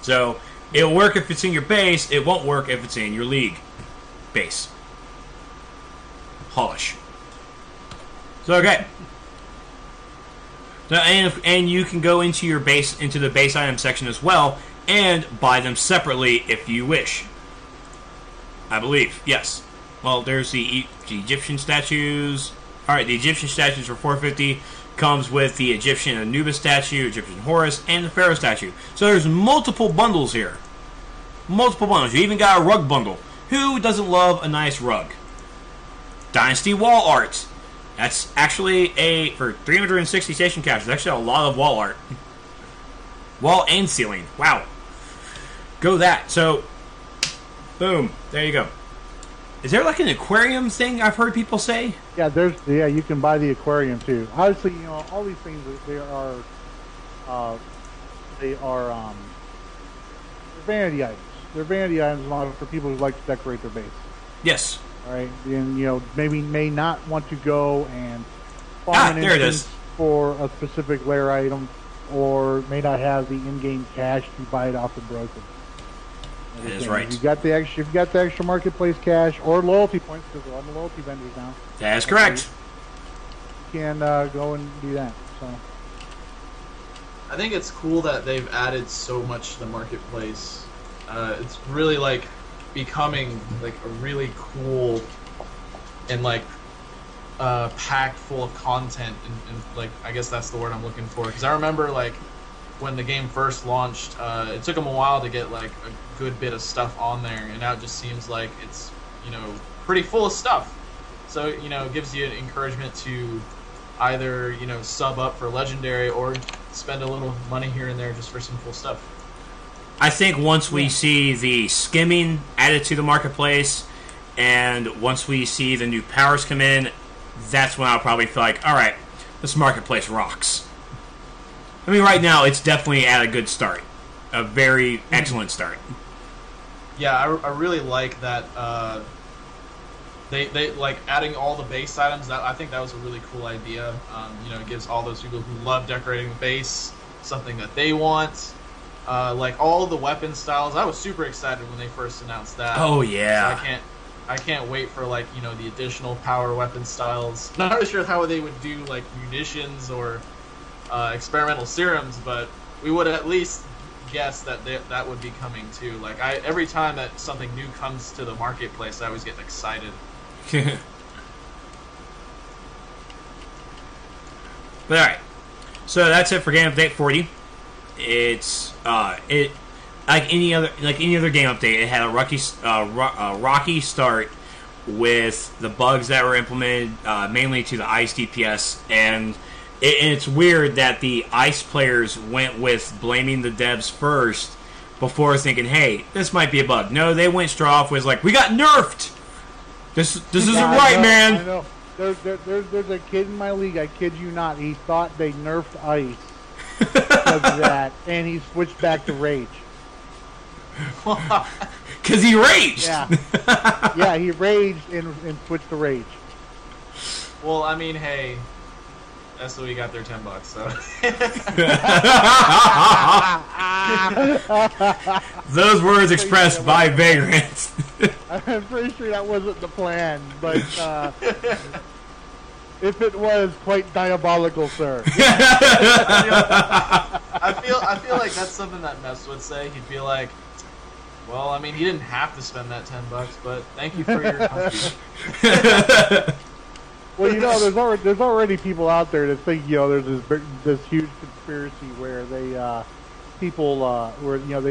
So, it'll work if it's in your base, it won't work if it's in your league base. Polish. So, okay. So, and you can go into your base, into the base item section as well, and buy them separately if you wish. I believe, yes. Well, there's the Egyptian statues. Alright, the Egyptian statues for $4.50 comes with the Egyptian Anubis statue, Egyptian Horus, and the Pharaoh statue. So there's multiple bundles here. Multiple bundles. You even got a rug bundle. Who doesn't love a nice rug? Dynasty wall art. That's actually for 360 station caps. There's actually a lot of wall art. Wall and ceiling. Wow. Go that. So, boom. There you go. Is there like an aquarium thing I've heard people say? Yeah, you can buy the aquarium too. Obviously, all these things they're vanity items. They're vanity items for people who like to decorate their base. Yes. All right, and maybe may not want to go and farm an there it instance is. for a specific lair item, or may not have the in-game cash to buy it off the broker. That is right. If you got the extra marketplace cash or loyalty points, because there are loyalty vendors now. That is correct. You can go and do that. So I think it's cool that they've added so much to the marketplace. It's really like becoming like a really cool and like packed full of content, and like I guess that's the word I'm looking for. Because I remember like when the game first launched, it took them a while to get like a good bit of stuff on there, and now it just seems like it's pretty full of stuff. So it gives you an encouragement to either sub up for Legendary or spend a little money here and there just for some cool stuff. I think once we see the skimming added to the marketplace, and once we see the new powers come in, that's when I'll probably feel like, all right, this marketplace rocks. I mean, right now it's definitely at a good start, a very excellent start. Yeah, I really like that. They like adding all the base items. I think that was a really cool idea. It gives all those people who love decorating the base something that they want. Like all the weapon styles, I was super excited when they first announced that. Oh yeah! So I can't wait for like the additional power weapon styles. Not really sure how they would do like munitions or experimental serums, but we would at least guess that that would be coming too. Like every time that something new comes to the marketplace, I always get excited. But all right, so that's it for Game Update 40. It's like any other game update. It had a rocky start with the bugs that were implemented, mainly to the ice DPS, and it's weird that the ice players went with blaming the devs first before thinking, "Hey, this might be a bug." No, they went straight off with like, "We got nerfed. This isn't right, man." I know. There's a kid in my league. I kid you not. He thought they nerfed ice because of that, and he switched back to rage. Because he raged. Yeah, he raged and switched to rage. Well, I mean, hey, that's what we got their $10. So those words expressed by Vagrant. I'm pretty sure that wasn't the plan, but if it was, quite diabolical, sir. I feel like that's something that Mess would say. He'd be like, "Well, I mean, he didn't have to spend that $10, but thank you for your contribution." Well, there's already people out there that think there's this huge conspiracy where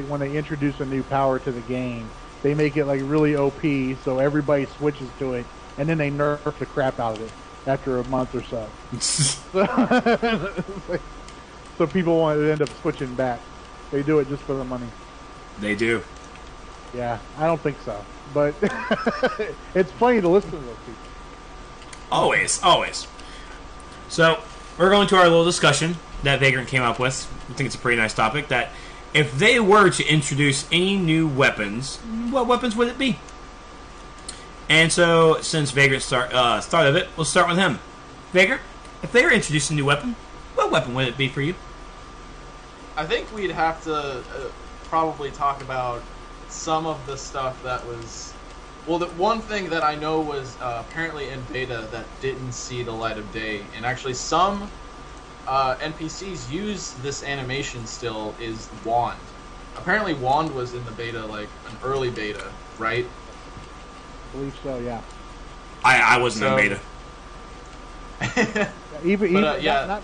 when they introduce a new power to the game, they make it like really OP, so everybody switches to it, and then they nerf the crap out of it after a month or so. So people want to end up switching back. They do it just for the money. They do. Yeah, I don't think so, but it's funny to listen to those people. Always. So, we're going to our little discussion that Vagrant came up with. I think it's a pretty nice topic. That if they were to introduce any new weapons, what weapons would it be? And so, since Vagrant started it, we'll start with him. Vagrant, if they were introducing a new weapon, what weapon would it be for you? I think we'd have to probably talk about some of the stuff that was... Well, the one thing that I know was apparently in beta that didn't see the light of day, and actually some NPCs use this animation still, is Wand. Apparently Wand was in the beta, like an early beta, right? I believe so, yeah. I wasn't in beta.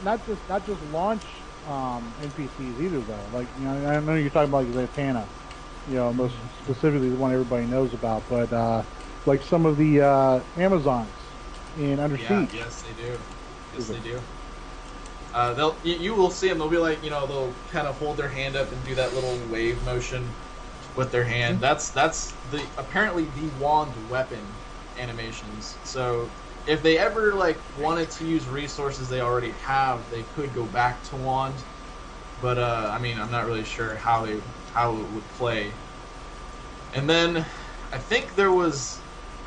Not just launch NPCs either though. Like, you know, I know you're talking about like Zatanna, you know, most specifically the one everybody knows about, but like some of the Amazons in Under Siege. Yes, they do. Yes, they do. You will see them. They'll be like, you know, they'll kind of hold their hand up and do that little wave motion with their hand. That's the apparently the wand weapon animations. So if they ever like wanted to use resources they already have, they could go back to wand. But I mean, I'm not really sure how it would play. And then I think there was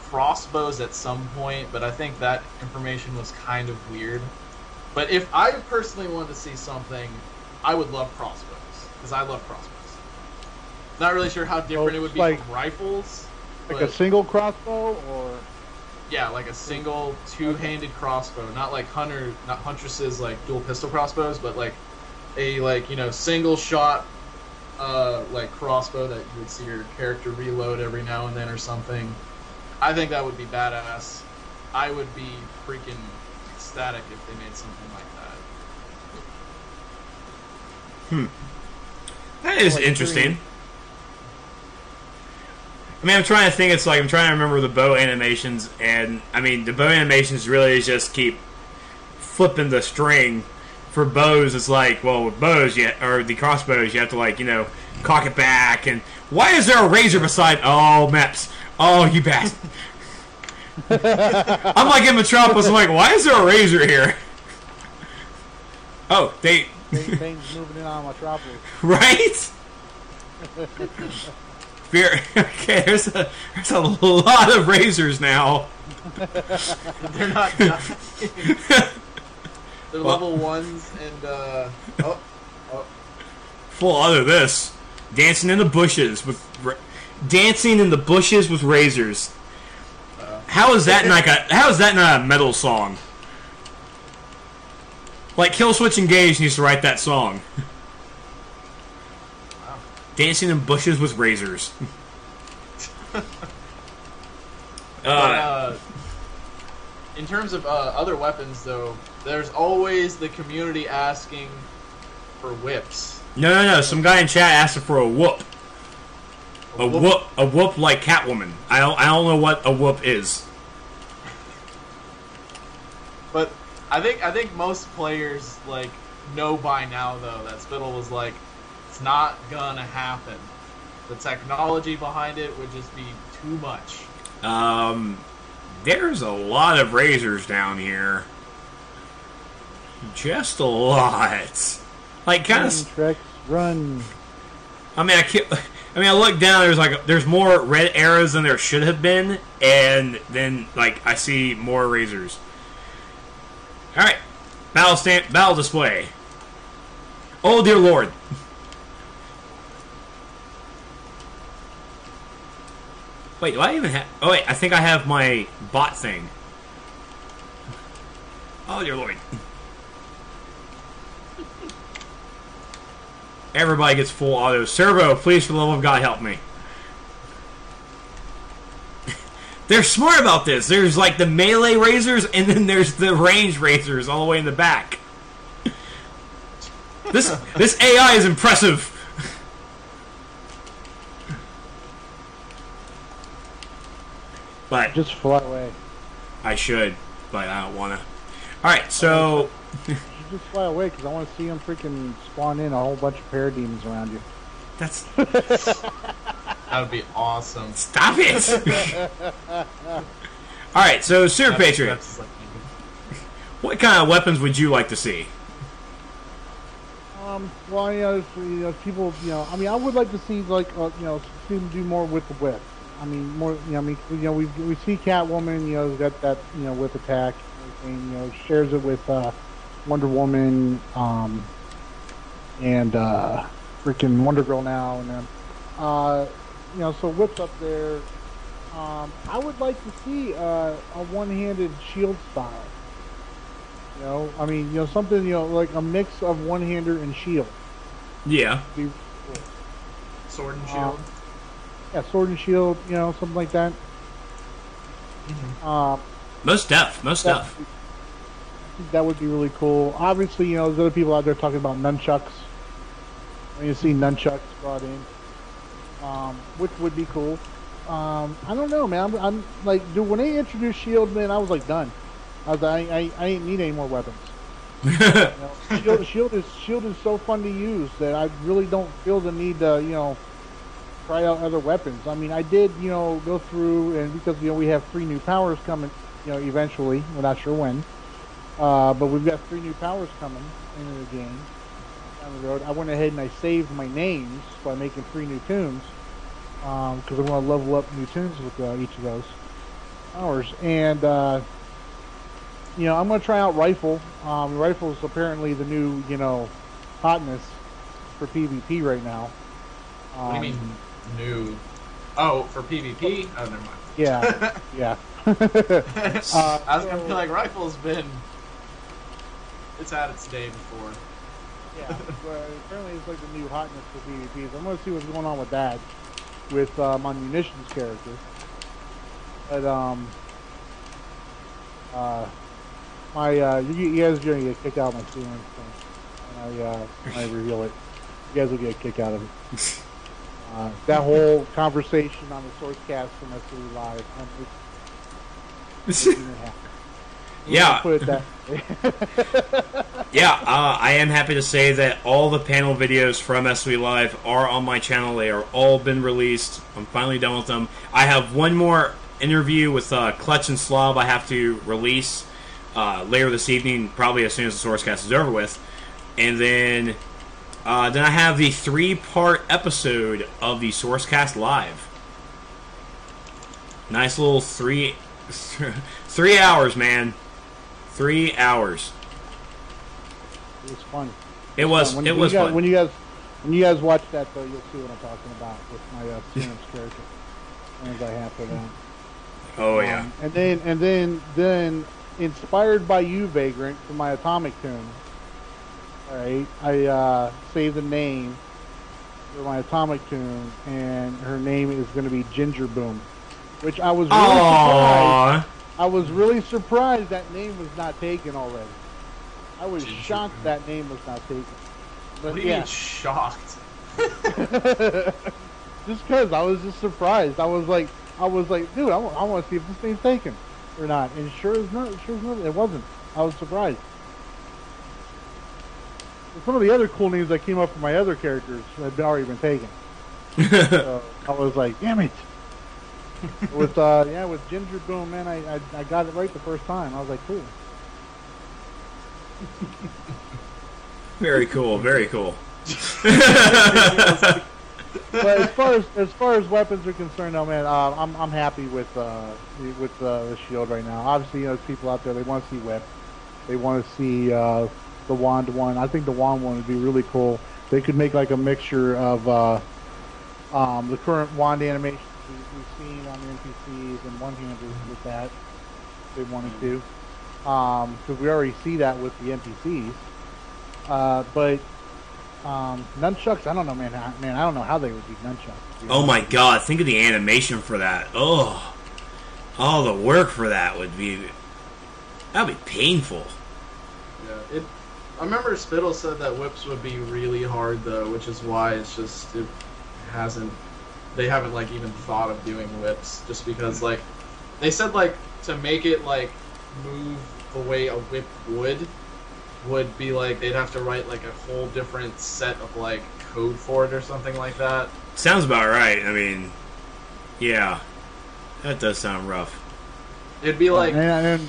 crossbows at some point, but I think that information was kind of weird. But if I personally wanted to see something, I would love crossbows, because I love crossbows. Not really sure how different it would be from rifles. Like a single crossbow, or... Yeah, like a single two-handed crossbow. Not like Huntress's like dual pistol crossbows, but like a single shot like crossbow that you would see your character reload every now and then or something. I think that would be badass. I would be freaking ecstatic if they made something like that. That is interesting. I mean, I'm trying to think. I'm trying to remember the bow animations, and I mean, the bow animations really is just keep flipping the string. For bows, it's like, well, with bows, or the crossbows, you have to cock it back. And why is there a razor beside? Oh, Meps. Oh, you bastard. I'm like in Metropolis. I'm like, why is there a razor here? Oh, things moving in on Metropolis, right? Okay, there's a lot of razors now. They're not dying. They're level 1s and full other this. Dancing in the bushes with razors. How is that not a metal song? Like Killswitch Engage needs to write that song. Wow. Dancing in bushes with razors. In terms of other weapons, though, there's always the community asking for whips. No. Some guy in chat asked for a whoop. A whoop like Catwoman. I don't know what a whoop is. But I think most players know by now though that Spittle was like, it's not gonna happen. The technology behind it would just be too much. There's a lot of razors down here. Just a lot. Like kind of Trex, run. I look down. There's more red arrows than there should have been, and then I see more razors. All right, battle display. Oh dear Lord! Wait, do I even have? Oh wait, I think I have my bot thing. Oh dear Lord! Everybody gets full auto. Servo, please, for the love of God, help me. They're smart about this. There's the melee razors, and then there's the range razors all the way in the back. This AI is impressive. But just fly away. I should, but I don't want to. All right, so. Just fly away because I want to see them freaking spawn in a whole bunch of parademons around you. That's that would be awesome. Stop it! All right, so Super Patriot, what kind of weapons would you like to see? Well, people, I mean, I would like to see see them do more with the whip. I mean, more, we see Catwoman, got that, whip attack, and shares it with Wonder Woman, and freaking Wonder Girl now, and then, so whips up there. I would like to see a one-handed shield style. I mean, something, like a mix of one-hander and shield. Yeah. Be cool. Sword and shield. Yeah, sword and shield, something like that. Mm-hmm. Most def. I think that would be really cool. Obviously, there's other people out there talking about nunchucks. When you see nunchucks brought in, which would be cool. I don't know, man. I'm like, dude, when they introduced shield, man, I was like done. I was like, I ain't need any more weapons. Shield is so fun to use that I really don't feel the need to, try out other weapons. I mean, I did, go through, and because we have 3 new powers coming, eventually. We're not sure when, but we've got 3 new powers coming into the game down the road. I went ahead and I saved my names by making 3 new tunes because I want to level up new tunes with each of those powers. And I'm going to try out rifle. Rifle is apparently the new, hotness for PvP right now. What do you mean new? Oh, for PvP? Oh, never mind. Yeah, yeah. I was gonna be like, rifle's been. It's had its day before. Yeah, but apparently it's like the new hotness for PvP. So I'm gonna see what's going on with that, with my munitions character. But you guys are gonna get kicked out of my feelings when I reveal it. You guys will get a kick out of it. That whole conversation on the SourceCast from SourceCast Live. Yeah. Put it that way. Yeah, I am happy to say that all the panel videos from SourceCast Live are on my channel. They are all been released. I'm finally done with them. I have one more interview with Clutch and Slob I have to release later this evening, probably as soon as the SourceCast is over with. And then I have the 3-part episode of the SourceCast Live. Nice little 3 hours, man. 3 hours. It was fun. It was fun. When you guys watch that, though, you'll see what I'm talking about with my Phoenix character. As I have for that. Oh yeah. And then inspired by you, Vagrant, for my atomic tune. Alright, I saved the name for my atomic tune, and her name is going to be Ginger Boom, which I was really surprised. I was really surprised that name was not taken already. I was shocked that name was not taken. But what do you mean shocked? Just because I was just surprised. I was like, dude, I want to see if this name's taken or not. And sure as not, it wasn't. I was surprised. Some of the other cool names that came up for my other characters had already been taken. So I was like, damn it. With Ginger Boom, man, I got it right the first time. I was like, cool. Very cool, very cool. But as far as weapons are concerned, though, man, I'm happy with the shield right now. Obviously, there's people out there, they want to see whip, they want to see the wand one. I think the wand one would be really cool. They could make like a mixture of the current wand animations we've seen on the NPCs and one-handers with that. If they wanted to, because we already see that with the NPCs. But nunchucks, I don't know, man. I don't know how they would be nunchucks. Oh my god! Think of the animation for that. Oh, all the work for that would be painful. Yeah, I remember Spittle said that whips would be really hard though, which is why they haven't like even thought of doing whips, just because like they said like to make it like move the way a whip would be like they'd have to write like a whole different set of like code for it or something like that. Sounds about right. I mean, yeah, that does sound rough. It'd be like and it'd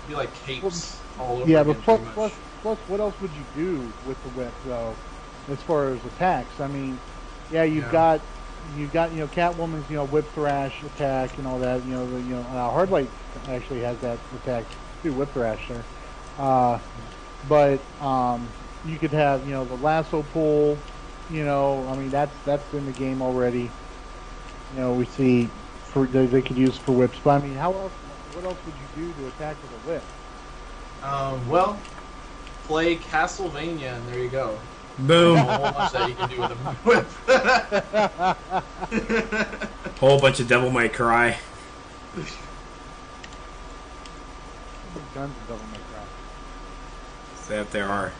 be like capes all over. Yeah, again, but what else would you do with the whip though, as far as attacks? I mean, yeah, you've got Catwoman's whip thrash attack and all that. Hardlight actually has that attack too, whip thrash there. But you could have the lasso pull. I mean that's in the game already. We see they could use for whips. But I mean, what else would you do to attack with a whip? Well, play Castlevania, and there you go. Boom. A whole bunch that you can do with a whip. Whole bunch of Devil May Cry. Guns of Devil May Cry. That there are.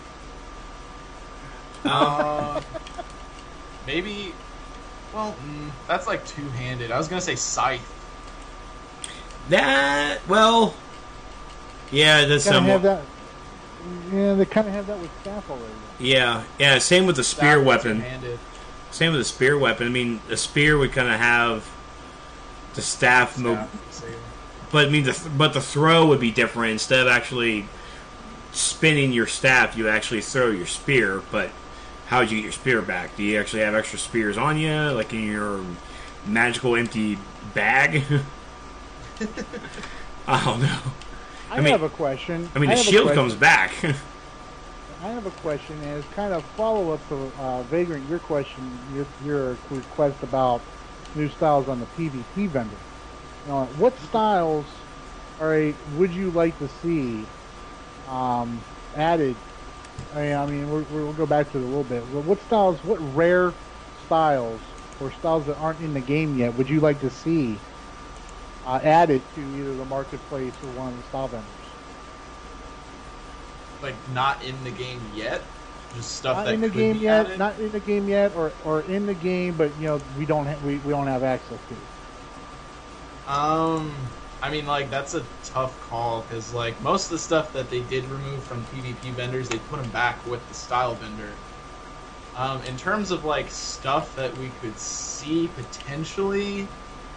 Maybe. Well, that's like two-handed. I was gonna say scythe. Yeah, that's somewhat. Yeah, they kind of have that with staff already. Yeah. Same with the spear weapon. Two-handed. Same with the spear weapon. I mean, the spear would kind of have the staff mode, but the throw would be different. Instead of actually spinning your staff, you actually throw your spear. But how would you get your spear back? Do you actually have extra spears on you, like in your magical empty bag? I don't know. I have a question. I mean, the shield comes back. I have a question, and it's kind of follow up to Vagrant, your question, your request about new styles on the PvP vendor. What styles would you like to see added? I mean, we'll go back to it a little bit. What rare styles or styles that aren't in the game yet would you like to see added to either the marketplace or one of the style vendors? Like not in the game yet, just stuff not that in the could game be yet, added? not in the game yet, or in the game, but we don't have access to. I mean, like that's a tough call because like most of the stuff that they did remove from PvP vendors, they put them back with the style vendor. In terms of like stuff that we could see potentially,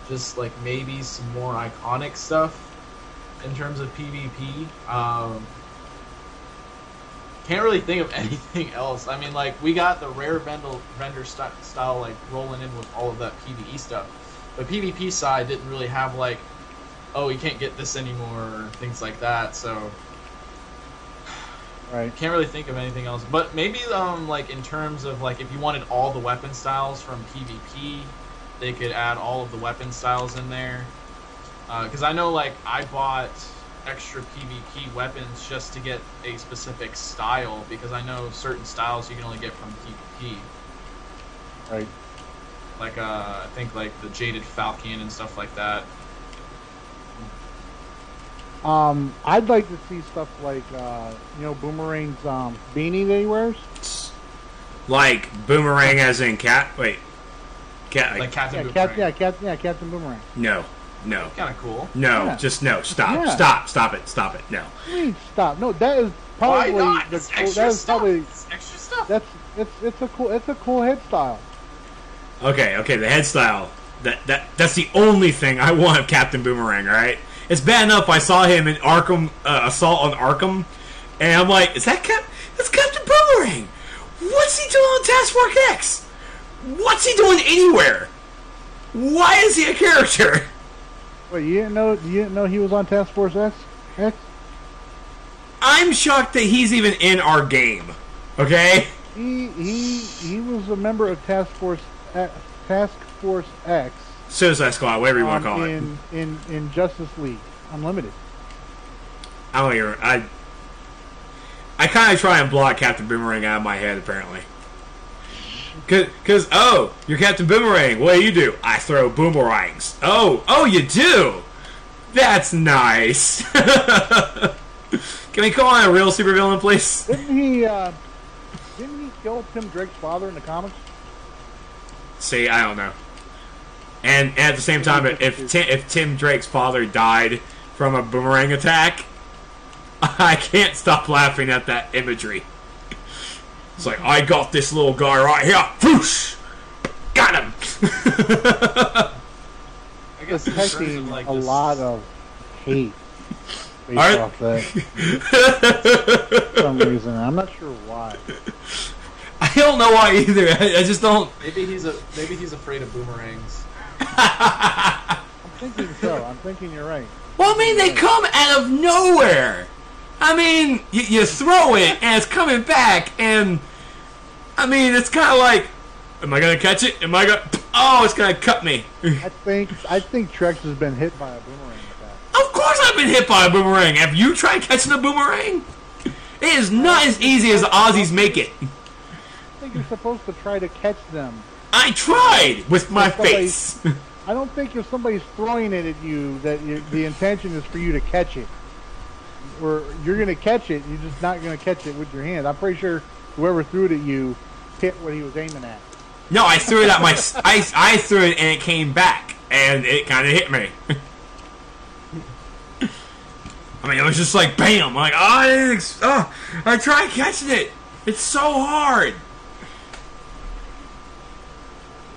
just like maybe some more iconic stuff in terms of PvP. Can't really think of anything else. I mean, like we got the rare vendor style like rolling in with all of that PvE stuff, but PvP side didn't really have like, oh, you can't get this anymore or things like that. So Right. can't really think of anything else. But maybe like in terms of like if you wanted all the weapon styles from PvP, they could add all of the weapon styles in there. Because I know like I bought extra PvP weapons just to get a specific style, because I know certain styles you can only get from PvP. Right. Like I think like the Jaded Falcon and stuff like that. I'd like to see stuff like Boomerang's beanie that he wears. Like Boomerang, as in cat. Wait, cat. Like Captain Yeah, Boomerang. Captain Boomerang. No. Kind of cool. No, Yeah. just no. Stop. Yeah. Stop it. No. What do you mean, stop? No, that is Why probably not? the It's cool, extra that is stuff. probably It's extra stuff. it's a cool head style. Okay, the head style. That's the only thing I want of Captain Boomerang, alright? It's bad enough I saw him in Arkham, Assault on Arkham, and I'm like, that's Captain Boomerang! What's he doing on Task Force X? What's he doing anywhere? Why is he a character? Wait, you didn't know he was on Task Force X? I'm shocked that he's even in our game. Okay? He was a member of Task Force X. Suicide Squad, whatever you want to call it. In Justice League Unlimited. I don't even. I kind of try and block Captain Boomerang out of my head, apparently. Cause you're Captain Boomerang. What do? I throw boomerangs. Oh, you do. That's nice. Can we call on a real supervillain, please? Didn't he kill Tim Drake's father in the comics? See, I don't know. And at the same time, if Tim Drake's father died from a boomerang attack, I can't stop laughing at that imagery. It's like, I got this little guy right here. Whoosh! Got him! I guess in terms Expecting of, like, a this- lot of hate based Are- off that. For some reason. I'm not sure why. I don't know why either. I just don't. Maybe he's afraid of boomerangs. I'm thinking so. I'm thinking you're right. Well, I mean, they come out of nowhere. I mean, you throw it and it's coming back, and I mean, it's kind of like, am I gonna catch it? Am I gonna? Oh, it's gonna cut me. I think Trex has been hit by a boomerang with that. Of course, I've been hit by a boomerang. Have you tried catching a boomerang? It is not as easy as the Aussies make it. I think you're supposed to try to catch them. I tried with my face. I don't think if somebody's throwing it at you that the intention is for you to catch it. Or you're going to catch it, you're just not going to catch it with your hand. I'm pretty sure whoever threw it at you hit what he was aiming at. No, I threw it at my. I threw it and it came back, and it kind of hit me. I mean, it was just like bam. I'm like, I tried catching it. It's so hard.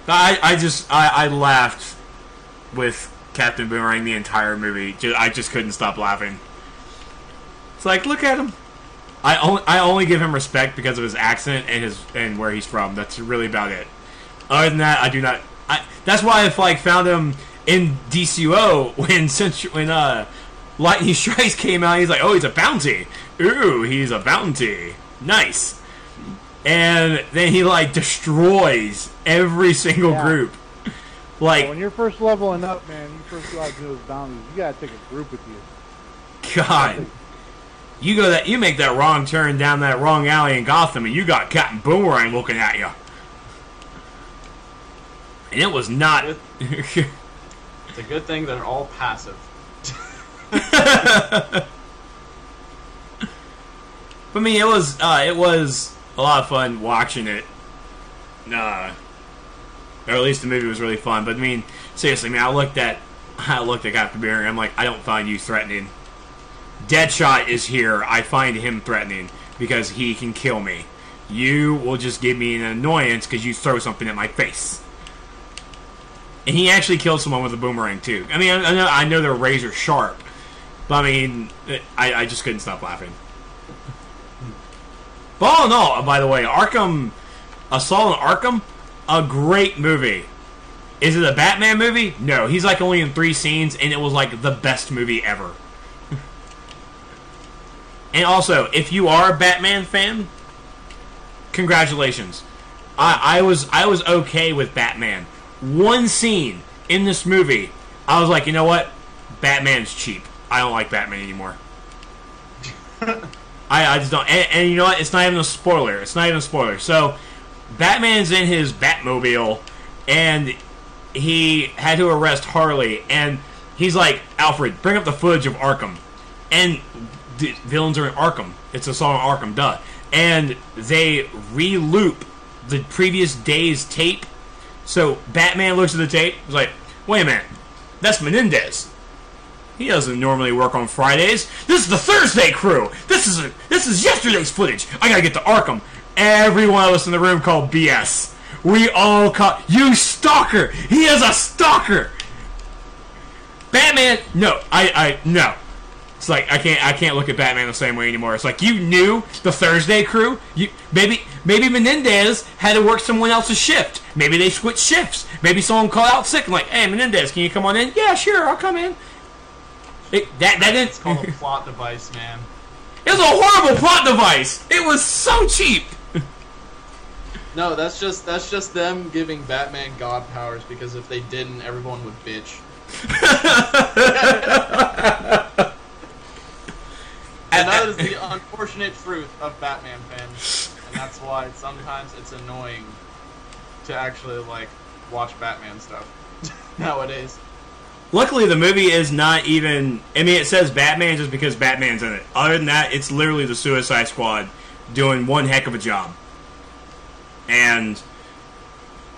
I laughed with Captain Boomerang the entire movie. I just couldn't stop laughing. It's like, look at him. I only give him respect because of his accent and where he's from. That's really about it. Other than that, I do not. That's why I found him in DCUO when Lightning Strikes came out. He's like, oh, he's a bounty. Ooh, he's a bounty. Nice. And then he destroys every single group. When you're first leveling up, man, you first go out to those bounties. You gotta take a group with you. God, you make that wrong turn down that wrong alley in Gotham, and you got Captain Boomerang looking at you. And it was not. It's a good thing they're all passive. But I mean, it was a lot of fun watching it. Or at least the movie was really fun. But I mean, seriously, man, I looked at Captain Boomerang. I'm like, I don't find you threatening. Deadshot is here. I find him threatening because he can kill me. You will just give me an annoyance because you throw something at my face. And he actually killed someone with a boomerang too. I mean, I know they're razor sharp, but I mean, I just couldn't stop laughing. But all in all, by the way, Assault on Arkham, a great movie. Is it a Batman movie? No, he's only in 3 scenes, and it was the best movie ever. And also, if you are a Batman fan, congratulations. I was okay with Batman. One scene in this movie, I was like, you know what? Batman's cheap. I don't like Batman anymore. I just don't. And you know what? It's not even a spoiler. So, Batman's in his Batmobile, and he had to arrest Harley, and he's like, Alfred, bring up the footage of Arkham. And the villains are in Arkham. It's a song Arkham, duh. And they re-loop the previous day's tape. So Batman looks at the tape, he's like, wait a minute, that's Menendez. He doesn't normally work on Fridays. This is the Thursday crew. This is yesterday's footage. I gotta get to Arkham. Every one of us in the room called BS. We all caught you stalker. He is a stalker. Batman, no, no. It's like I can't look at Batman the same way anymore. It's like, you knew the Thursday crew. Maybe Menendez had to work someone else's shift. Maybe they switched shifts. Maybe someone called out sick and like, hey Menendez, can you come on in? Yeah, sure, I'll come in. That didn't. It's called a plot device, man. It was a horrible plot device. It was so cheap. No, that's just them giving Batman god powers, because if they didn't, everyone would bitch. And that is the unfortunate truth of Batman fans, and that's why sometimes it's annoying to actually watch Batman stuff nowadays. Luckily, the movie is not even. I mean, it says Batman just because Batman's in it. Other than that, it's literally the Suicide Squad doing one heck of a job. And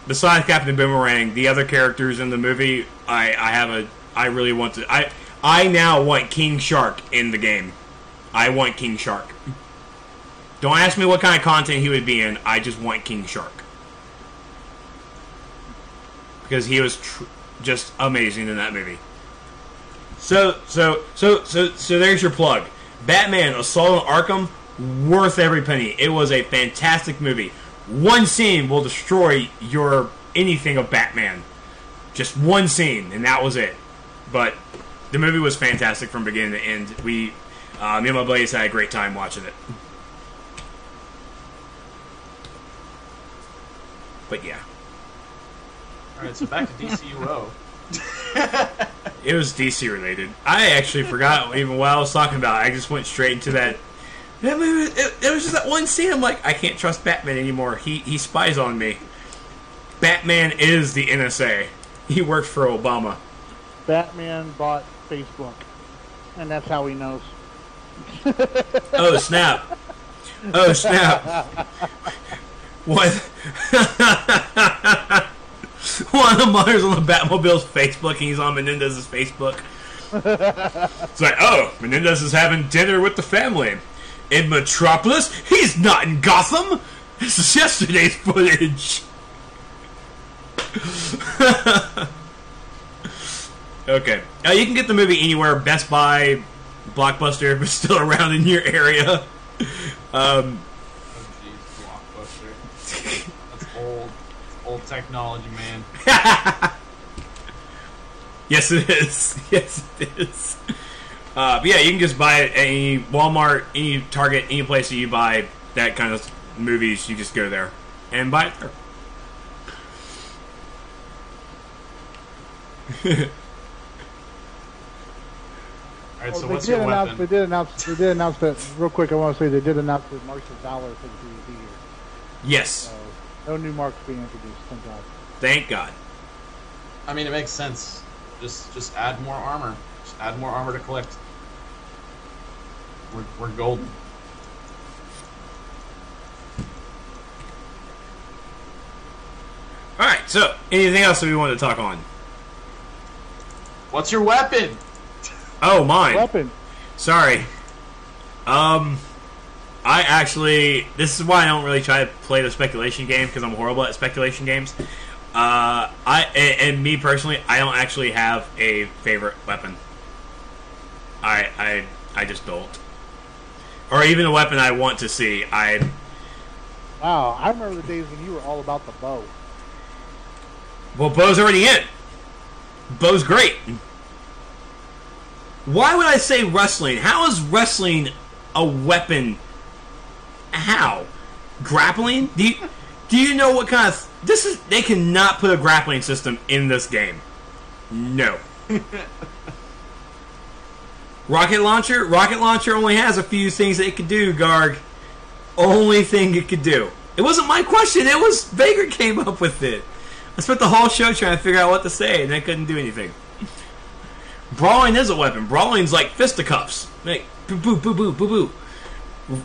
besides Captain Boomerang, the other characters in the movie, I really want to. I now want King Shark in the game. I want King Shark. Don't ask me what kind of content he would be in. I just want King Shark. Because he was just amazing in that movie. So there's your plug. Batman: Assault on Arkham, worth every penny. It was a fantastic movie. One scene will destroy your anything of Batman. Just one scene, and that was it. But the movie was fantastic from beginning to end. Me and my buddies had a great time watching it. But yeah. Alright, so back to DCUO. It was DC related. I actually forgot even what I was talking about. I just went straight into that. That movie, it was just that one scene. I'm like, I can't trust Batman anymore. He spies on me. Batman is the NSA. He worked for Obama. Batman bought Facebook, and that's how he knows. Oh snap! Oh snap! What? One of the mothers on the Batmobile's Facebook, and he's on Menendez's Facebook. It's like, oh, Menendez is having dinner with the family in Metropolis. He's not in Gotham. This is yesterday's footage. Okay, you can get the movie anywhere. Best Buy, Blockbuster, if it's still around in your area. Oh jeez, Blockbuster. That's old. Old technology, man. Yes, it is. Yes, it is. But yeah, you can just buy it at any Walmart, any Target, any place that you buy that kind of movies. You just go there and buy it there. Alright, so what's your weapon? They did announce that, real quick, I want to say they did announce that Marks of Valor for the DVD year. Yes. So, no new marks being introduced, thank God. Thank God. I mean, it makes sense. Just add more armor. Just add more armor to collect. We're golden. Alright, so, anything else that we want to talk on? What's your weapon? Oh, mine. Weapon. Sorry. I actually... This is why I don't really try to play the speculation game, because I'm horrible at speculation games. And me personally, I don't actually have a favorite weapon. I just don't. Or even a weapon I want to see. Wow, I remember the days when you were all about the bow. Well, bow's already in. Bow's great. Why would I say wrestling? How is wrestling a weapon? How? Grappling? Do you know what kind of... This is... They cannot put a grappling system in this game. No. Rocket launcher? Rocket launcher only has a few things that it could do, Garg. Only thing it could do. It wasn't my question. It was... Vagrant came up with it. I spent the whole show trying to figure out what to say, and I couldn't do anything. Brawling is a weapon. Brawling's like fisticuffs. Like, boo, boo, boo, boo, boo, boo.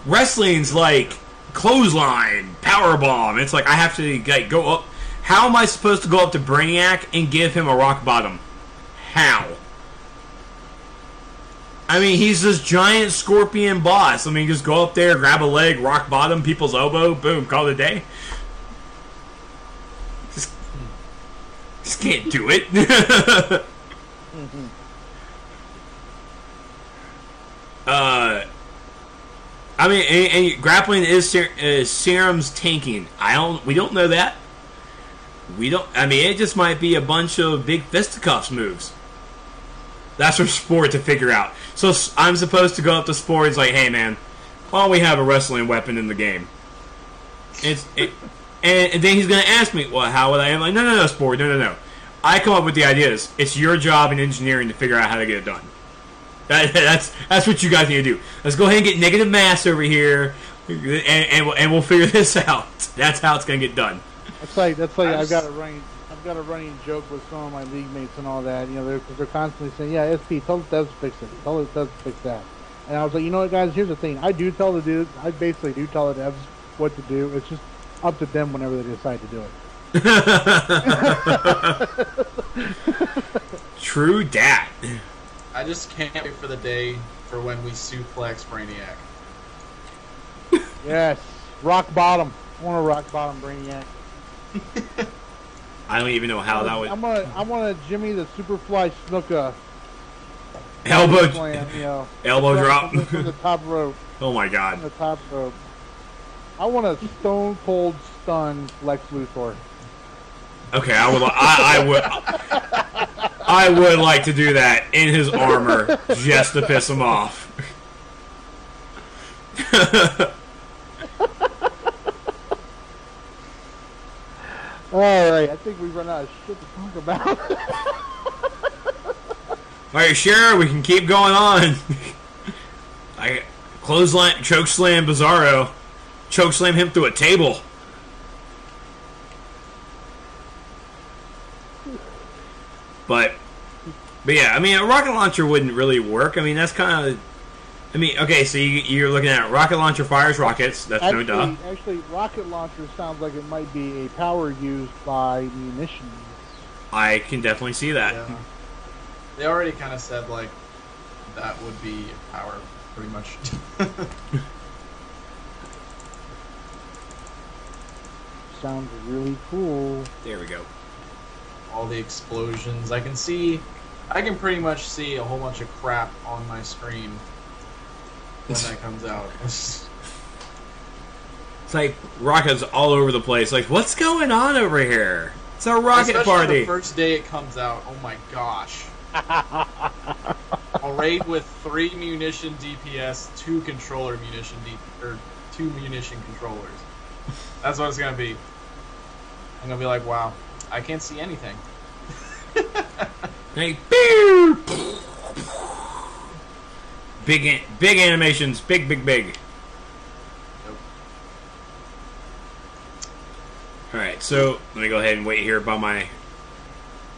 Wrestling's like clothesline, powerbomb. It's like I have to like go up. How am I supposed to go up to Brainiac and give him a rock bottom? How? I mean, he's this giant scorpion boss. I mean, just go up there, grab a leg, rock bottom, people's elbow, boom, call it a day. Just can't do it. I mean, and grappling is Serum's tanking. We don't know that. We don't. I mean, it just might be a bunch of big fisticuffs moves. That's for Sport to figure out. So I'm supposed to go up to Sport and like, hey man, why don't we have a wrestling weapon in the game? And then he's gonna ask me, well, how would I? I'm like, no, Sport, no. I come up with the ideas. It's your job in engineering to figure out how to get it done. That's what you guys need to do. Let's go ahead and get negative mass over here, and we'll figure this out. That's how it's gonna get done. That's like I've got a running joke with some of my league mates and all that. You know, they're constantly saying, "Yeah, SP, tell the devs to fix it. Tell the devs to fix that." And I was like, you know what, guys? Here's the thing. I basically do tell the devs what to do. It's just up to them whenever they decide to do it. True dat. I just can't wait for the day for when we suplex Brainiac. Yes, rock bottom. I want a rock bottom Brainiac. I don't even know how that would. I want to Jimmy the Superfly Snuka. Elbow, slam, elbow drop. from the top rope. Oh my god. From the top rope. I want a stone cold stun Lex Luthor. Okay, I would like to do that in his armor just to piss him off. Alright, I think we've run out of shit to talk about. Are you sure? We can keep going on. I clothesline, chokeslam Bizarro. Chokeslam him through a table. But yeah, I mean, a rocket launcher wouldn't really work. I mean, that's kind of... I mean, okay, so you're looking at rocket launcher fires rockets. That's no duh. Actually, rocket launcher sounds like it might be a power used by munitions. I can definitely see that. Yeah. They already kind of said, like, that would be power, pretty much. Sounds really cool. There we go. All the explosions. I can pretty much see a whole bunch of crap on my screen when that comes out. It's like rockets all over the place. Like, what's going on over here? It's a rocket Especially party. the first day it comes out. Oh my gosh. A raid with 3 munition DPS, 2 controller munition or 2 munition controllers. That's what it's gonna be. I'm gonna be like, wow, I can't see anything. Hey, big animations, big. Nope. All right, so let me go ahead and wait here by my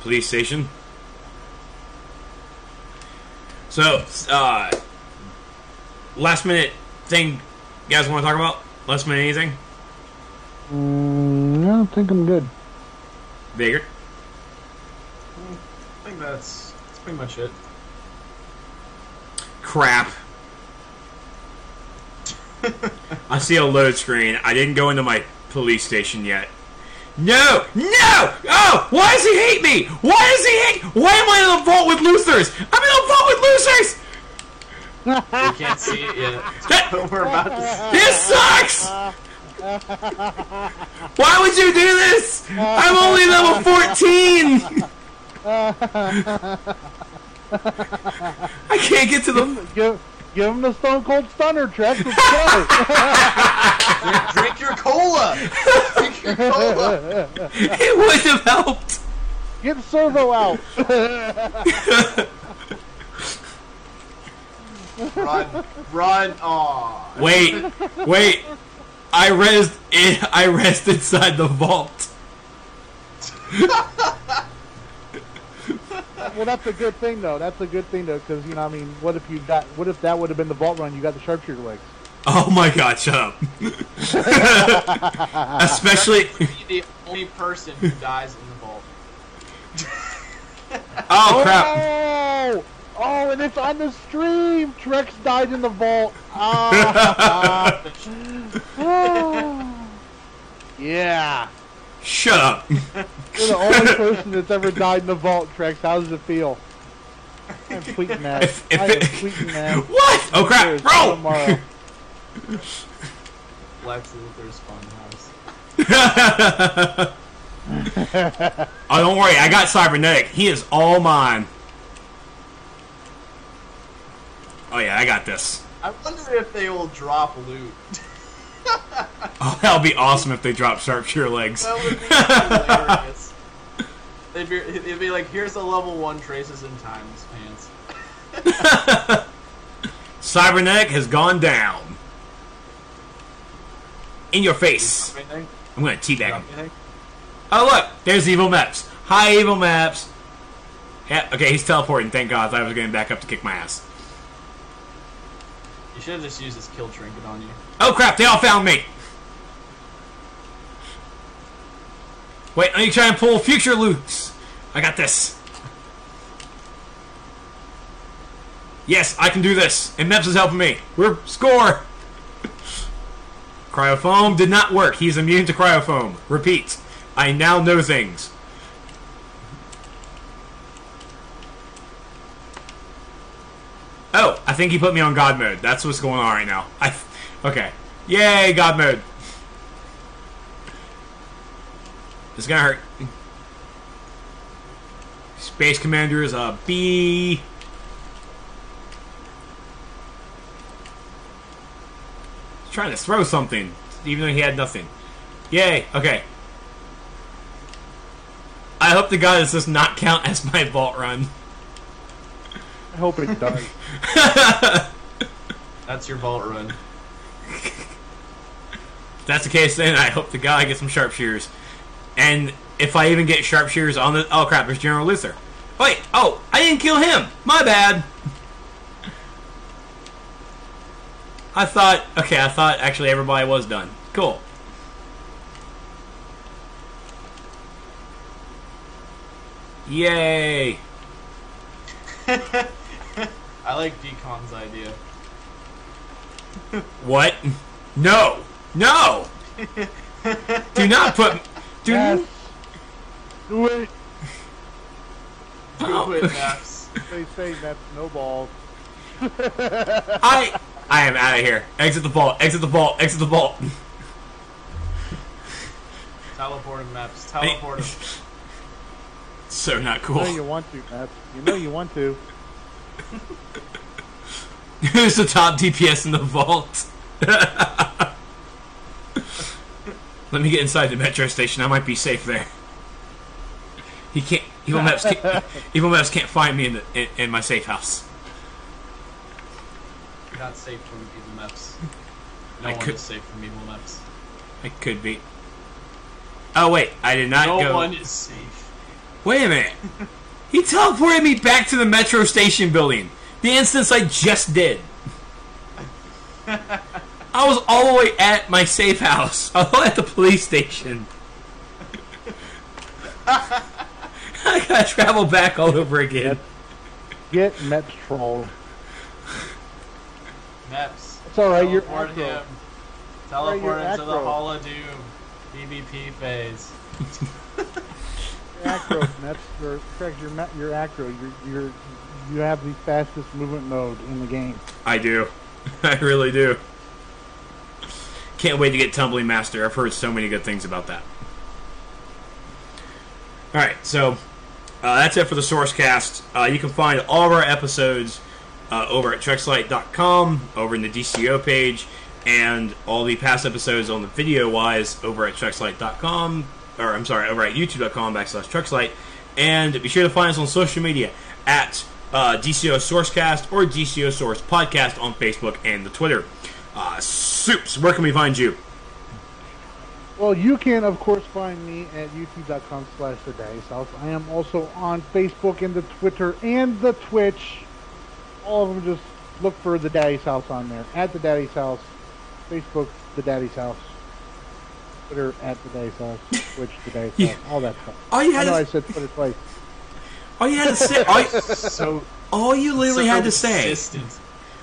police station. So, last minute thing you guys want to talk about? Last minute anything? I don't think I'm good. Vagrant? I think that's pretty much it. Crap. I see a load screen. I didn't go into my police station yet. No! Oh! Why does he hate me? Why am I in a vault with losers? I'm in a vault with losers! We can't see it yet. But we're about to see. This sucks! Why would you do this? I'm only level 14! I can't get to the... Give him the Stone Cold Stunner, Trex. Let's go. Drink your cola! Drink your cola! It wouldn't have helped! Get Servo out. Run! Aw. Wait. I rest inside the vault. Well, that's a good thing, though. Because I mean, what if that would have been the vault run? You got the sharpshooter legs. Oh my god! Shut up. Especially. Be the only person who dies in the vault. Oh crap! Oh, and it's on the stream. Trex died in the vault. Yeah. Shut up. You're the only person that's ever died in the vault, Trex. How does it feel? I'm tweeting that. What? Oh crap! Roll! Tomorrow. Lex Luthor's Funhouse. Oh, don't worry. I got cybernetic. He is all mine. Oh yeah, I got this. I wonder if they will drop loot. Oh, that'll be awesome if they drop sharpshooter legs. That would be hilarious. It'd be like, here's a level 1 Traces in Times pants. Cybernetic has gone down. In your face. I'm gonna teabag him. Oh look, there's Evil Maps. Hi, Evil Maps. Yeah, okay, he's teleporting. Thank God, I thought I was going back up to kick my ass. You should have just used this kill trinket on you. Oh crap, they all found me! Wait, let me try and pull future loots. I got this. Yes, I can do this. And Meps is helping me. We're score! Cryofoam did not work. He's immune to cryofoam. Repeat. I now know things. think he put me on God mode. That's what's going on right now. Okay. Yay, God mode. It's gonna hurt. Space Commander is a B. He's trying to throw something, even though he had nothing. Yay, okay. I hope to God this does not count as my vault run. I hope it does. That's your vault run. If that's the case, then I hope to God I get some sharpshooters. And if I even get sharpshooters on the... Oh, crap, there's General Luther. Wait, oh, I didn't kill him. My bad. I thought actually everybody was done. Cool. Yay. I like Decon's idea. What? No. No. Do not put... Yes. Do it. Do it, Maps. They say that snowballs. I am out of here. Exit the vault. Exit the vault. Exit the vault. Teleport him, Maps. Teleport him. So not You cool. know you want to, Matt. You know you want to. Who's the top DPS in the vault? Let me get inside the metro station. I might be safe there. He can't. Evil Maps can't find me in my safe house. You're not safe from Evil Maps. No I one could- is safe from Evil Maps. I could be. Oh wait, I did not No go. one is safe. Wait a minute. He teleported me back to the metro station building. The instance I just did. I was all the way at my safe house. I was at the police station. I gotta travel back all over again. Get Mets trolled. Maps. It's alright, you're Teleport acro. him. Teleport you're him to the acro. Hall of Doom. PvP phase. You're acro, Mets. You're acro. You have the fastest movement mode in the game. I do. I really do. Can't wait to get Tumbling Master. I've heard so many good things about that. Alright, so that's it for the SourceCast. You can find all of our episodes over at Trexlight.com, over in the DCO page, and all the past episodes on the video-wise over at Trexlight.com, or I'm sorry, over at YouTube.com/Trexlight. And be sure to find us on social media at DCO SourceCast or DCO Source Podcast on Facebook and the Twitter. Supes, where can we find you? Well, you can, of course, find me at youtube.com/thedaddy's I am also on Facebook and the Twitter and the Twitch. All of them, just look for The Daddy's House on there. At The Daddy's House. Facebook, The Daddy's House. Twitter, at The Daddy's House. Twitch, The Daddy's Yeah. House. All that stuff. All you I had know to, I said Twitter twice. all you had to say, all you literally had to say. Consistent.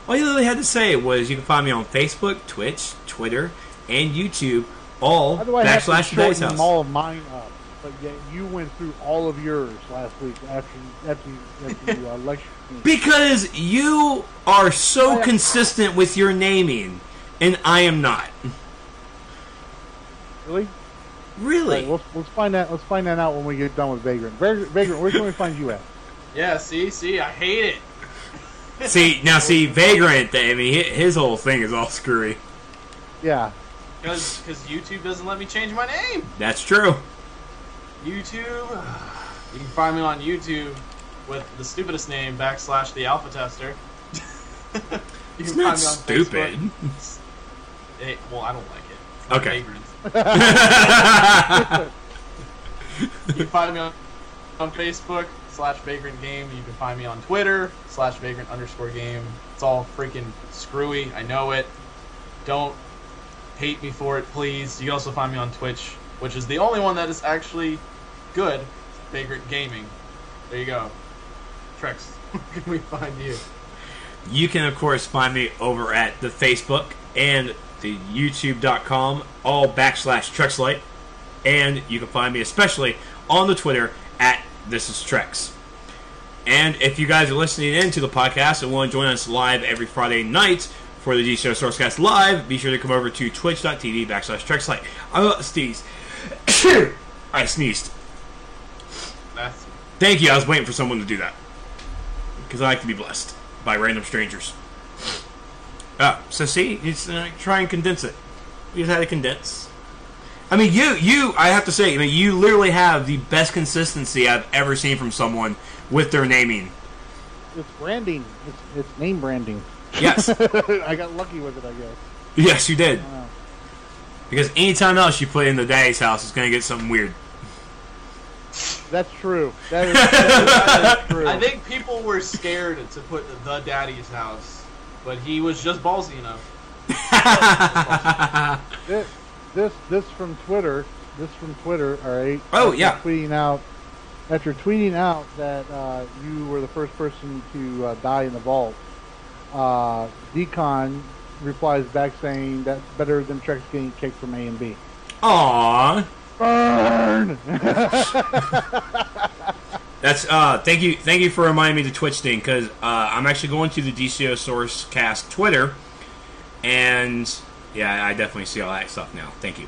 All you literally had to say was you can find me on Facebook, Twitch, Twitter, and YouTube, all How do I have to /The Daddy's shorten House. all of mine up? But yet you went through all of yours last week after you lectured me. Because you are so consistent with your naming, and I am not. Really? Really? Right, let's find that. Let's find that out when we get done with Vagrant. Vagrant, where can we find you at? Yeah, see, I hate it. See, Vagrant, I mean, his whole thing is all screwy. Yeah. Because YouTube doesn't let me change my name. That's true. YouTube. You can find me on YouTube with the stupidest name / the alpha tester. You It's can not find me on stupid. Facebook. Well, I don't like it. It's not Okay. Vagrant. You can find me on Facebook /Vagrant Game. You can find me on Twitter /Vagrant_game. It's all freaking screwy. I know it. Don't hate me for it, please. You can also find me on Twitch, which is the only one that is actually good. Vagrant Gaming. There you go. Trex, where can we find you? You can, of course, find me over at the Facebook and the YouTube.com, all /Trexlight. And you can find me especially on the Twitter at This Is Trex. And if you guys are listening in to the podcast and want to join us live every Friday night for the DCUO SourceCast Live, be sure to come over to twitch.tv/Trexlight. I'm about to sneeze. I sneezed. Thank you. I was waiting for someone to do that. Because I like to be blessed by random strangers. So see, it's try and condense it. We just had to condense. I mean, I have to say, I mean, you literally have the best consistency I've ever seen from someone with their naming. It's branding. It's name branding. Yes. I got lucky with it, I guess. Yes, you did. Because anytime else you put in the daddy's house, it's going to get something weird. That's true. That is true. I think people were scared to put the daddy's house, but he was just ballsy enough. This from Twitter. All right. Oh yeah. After tweeting out that you were the first person to die in the vault, Decon replies back saying that's better than Trex getting kicked from A and B. Aww. Burn. That's thank you for reminding me the Twitch thing, because I'm actually going to the DCUO SourceCast Twitter, and yeah, I definitely see all that stuff now. Thank you.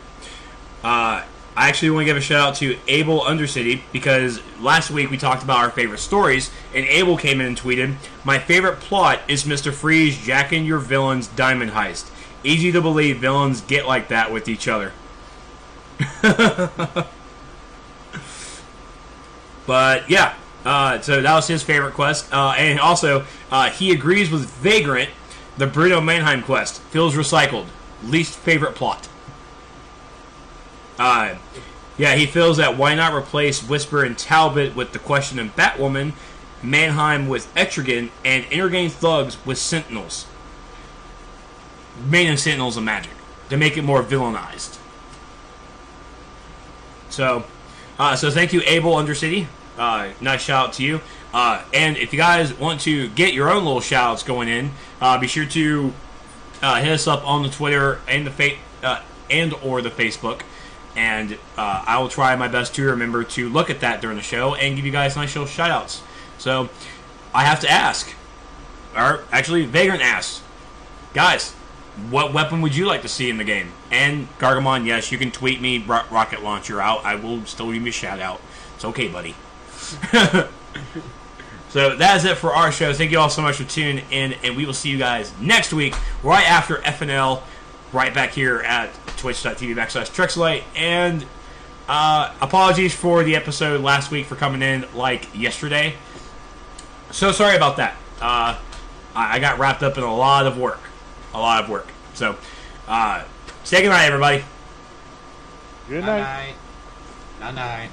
I actually want to give a shout out to Abel Undercity, because last week we talked about our favorite stories, and Abel came in and tweeted, "My favorite plot is Mr. Freeze jacking your villain's diamond heist. Easy to believe villains get like that with each other." But yeah, so that was his favorite quest, and also he agrees with Vagrant. The Bruno Mannheim quest feels recycled. Least favorite plot. Yeah, he feels that why not replace Whisper and Talbot with the Question and Batwoman, Mannheim with Etrigan, and Intergang Thugs with Sentinels. Main Sentinels of magic to make it more villainized. So thank you, Abel Undercity. Nice shout out to you. And if you guys want to get your own little shout outs going in, be sure to hit us up on the Twitter and the or the Facebook. And I will try my best to remember to look at that during the show and give you guys nice little shout outs. So I have to ask, or actually Vagrant asks, guys, what weapon would you like to see in the game? And Gargamon, yes, you can tweet me rocket launcher out. I will still give you a shout out. It's okay, buddy. So that is it for our show. Thank you all so much for tuning in, and we will see you guys next week right after FNL, right back here at twitch.tv/Trexlight. And apologies for the episode last week for coming in like yesterday. So sorry about that. I got wrapped up in a lot of work. So say good night, everybody. Good night. Night. Night.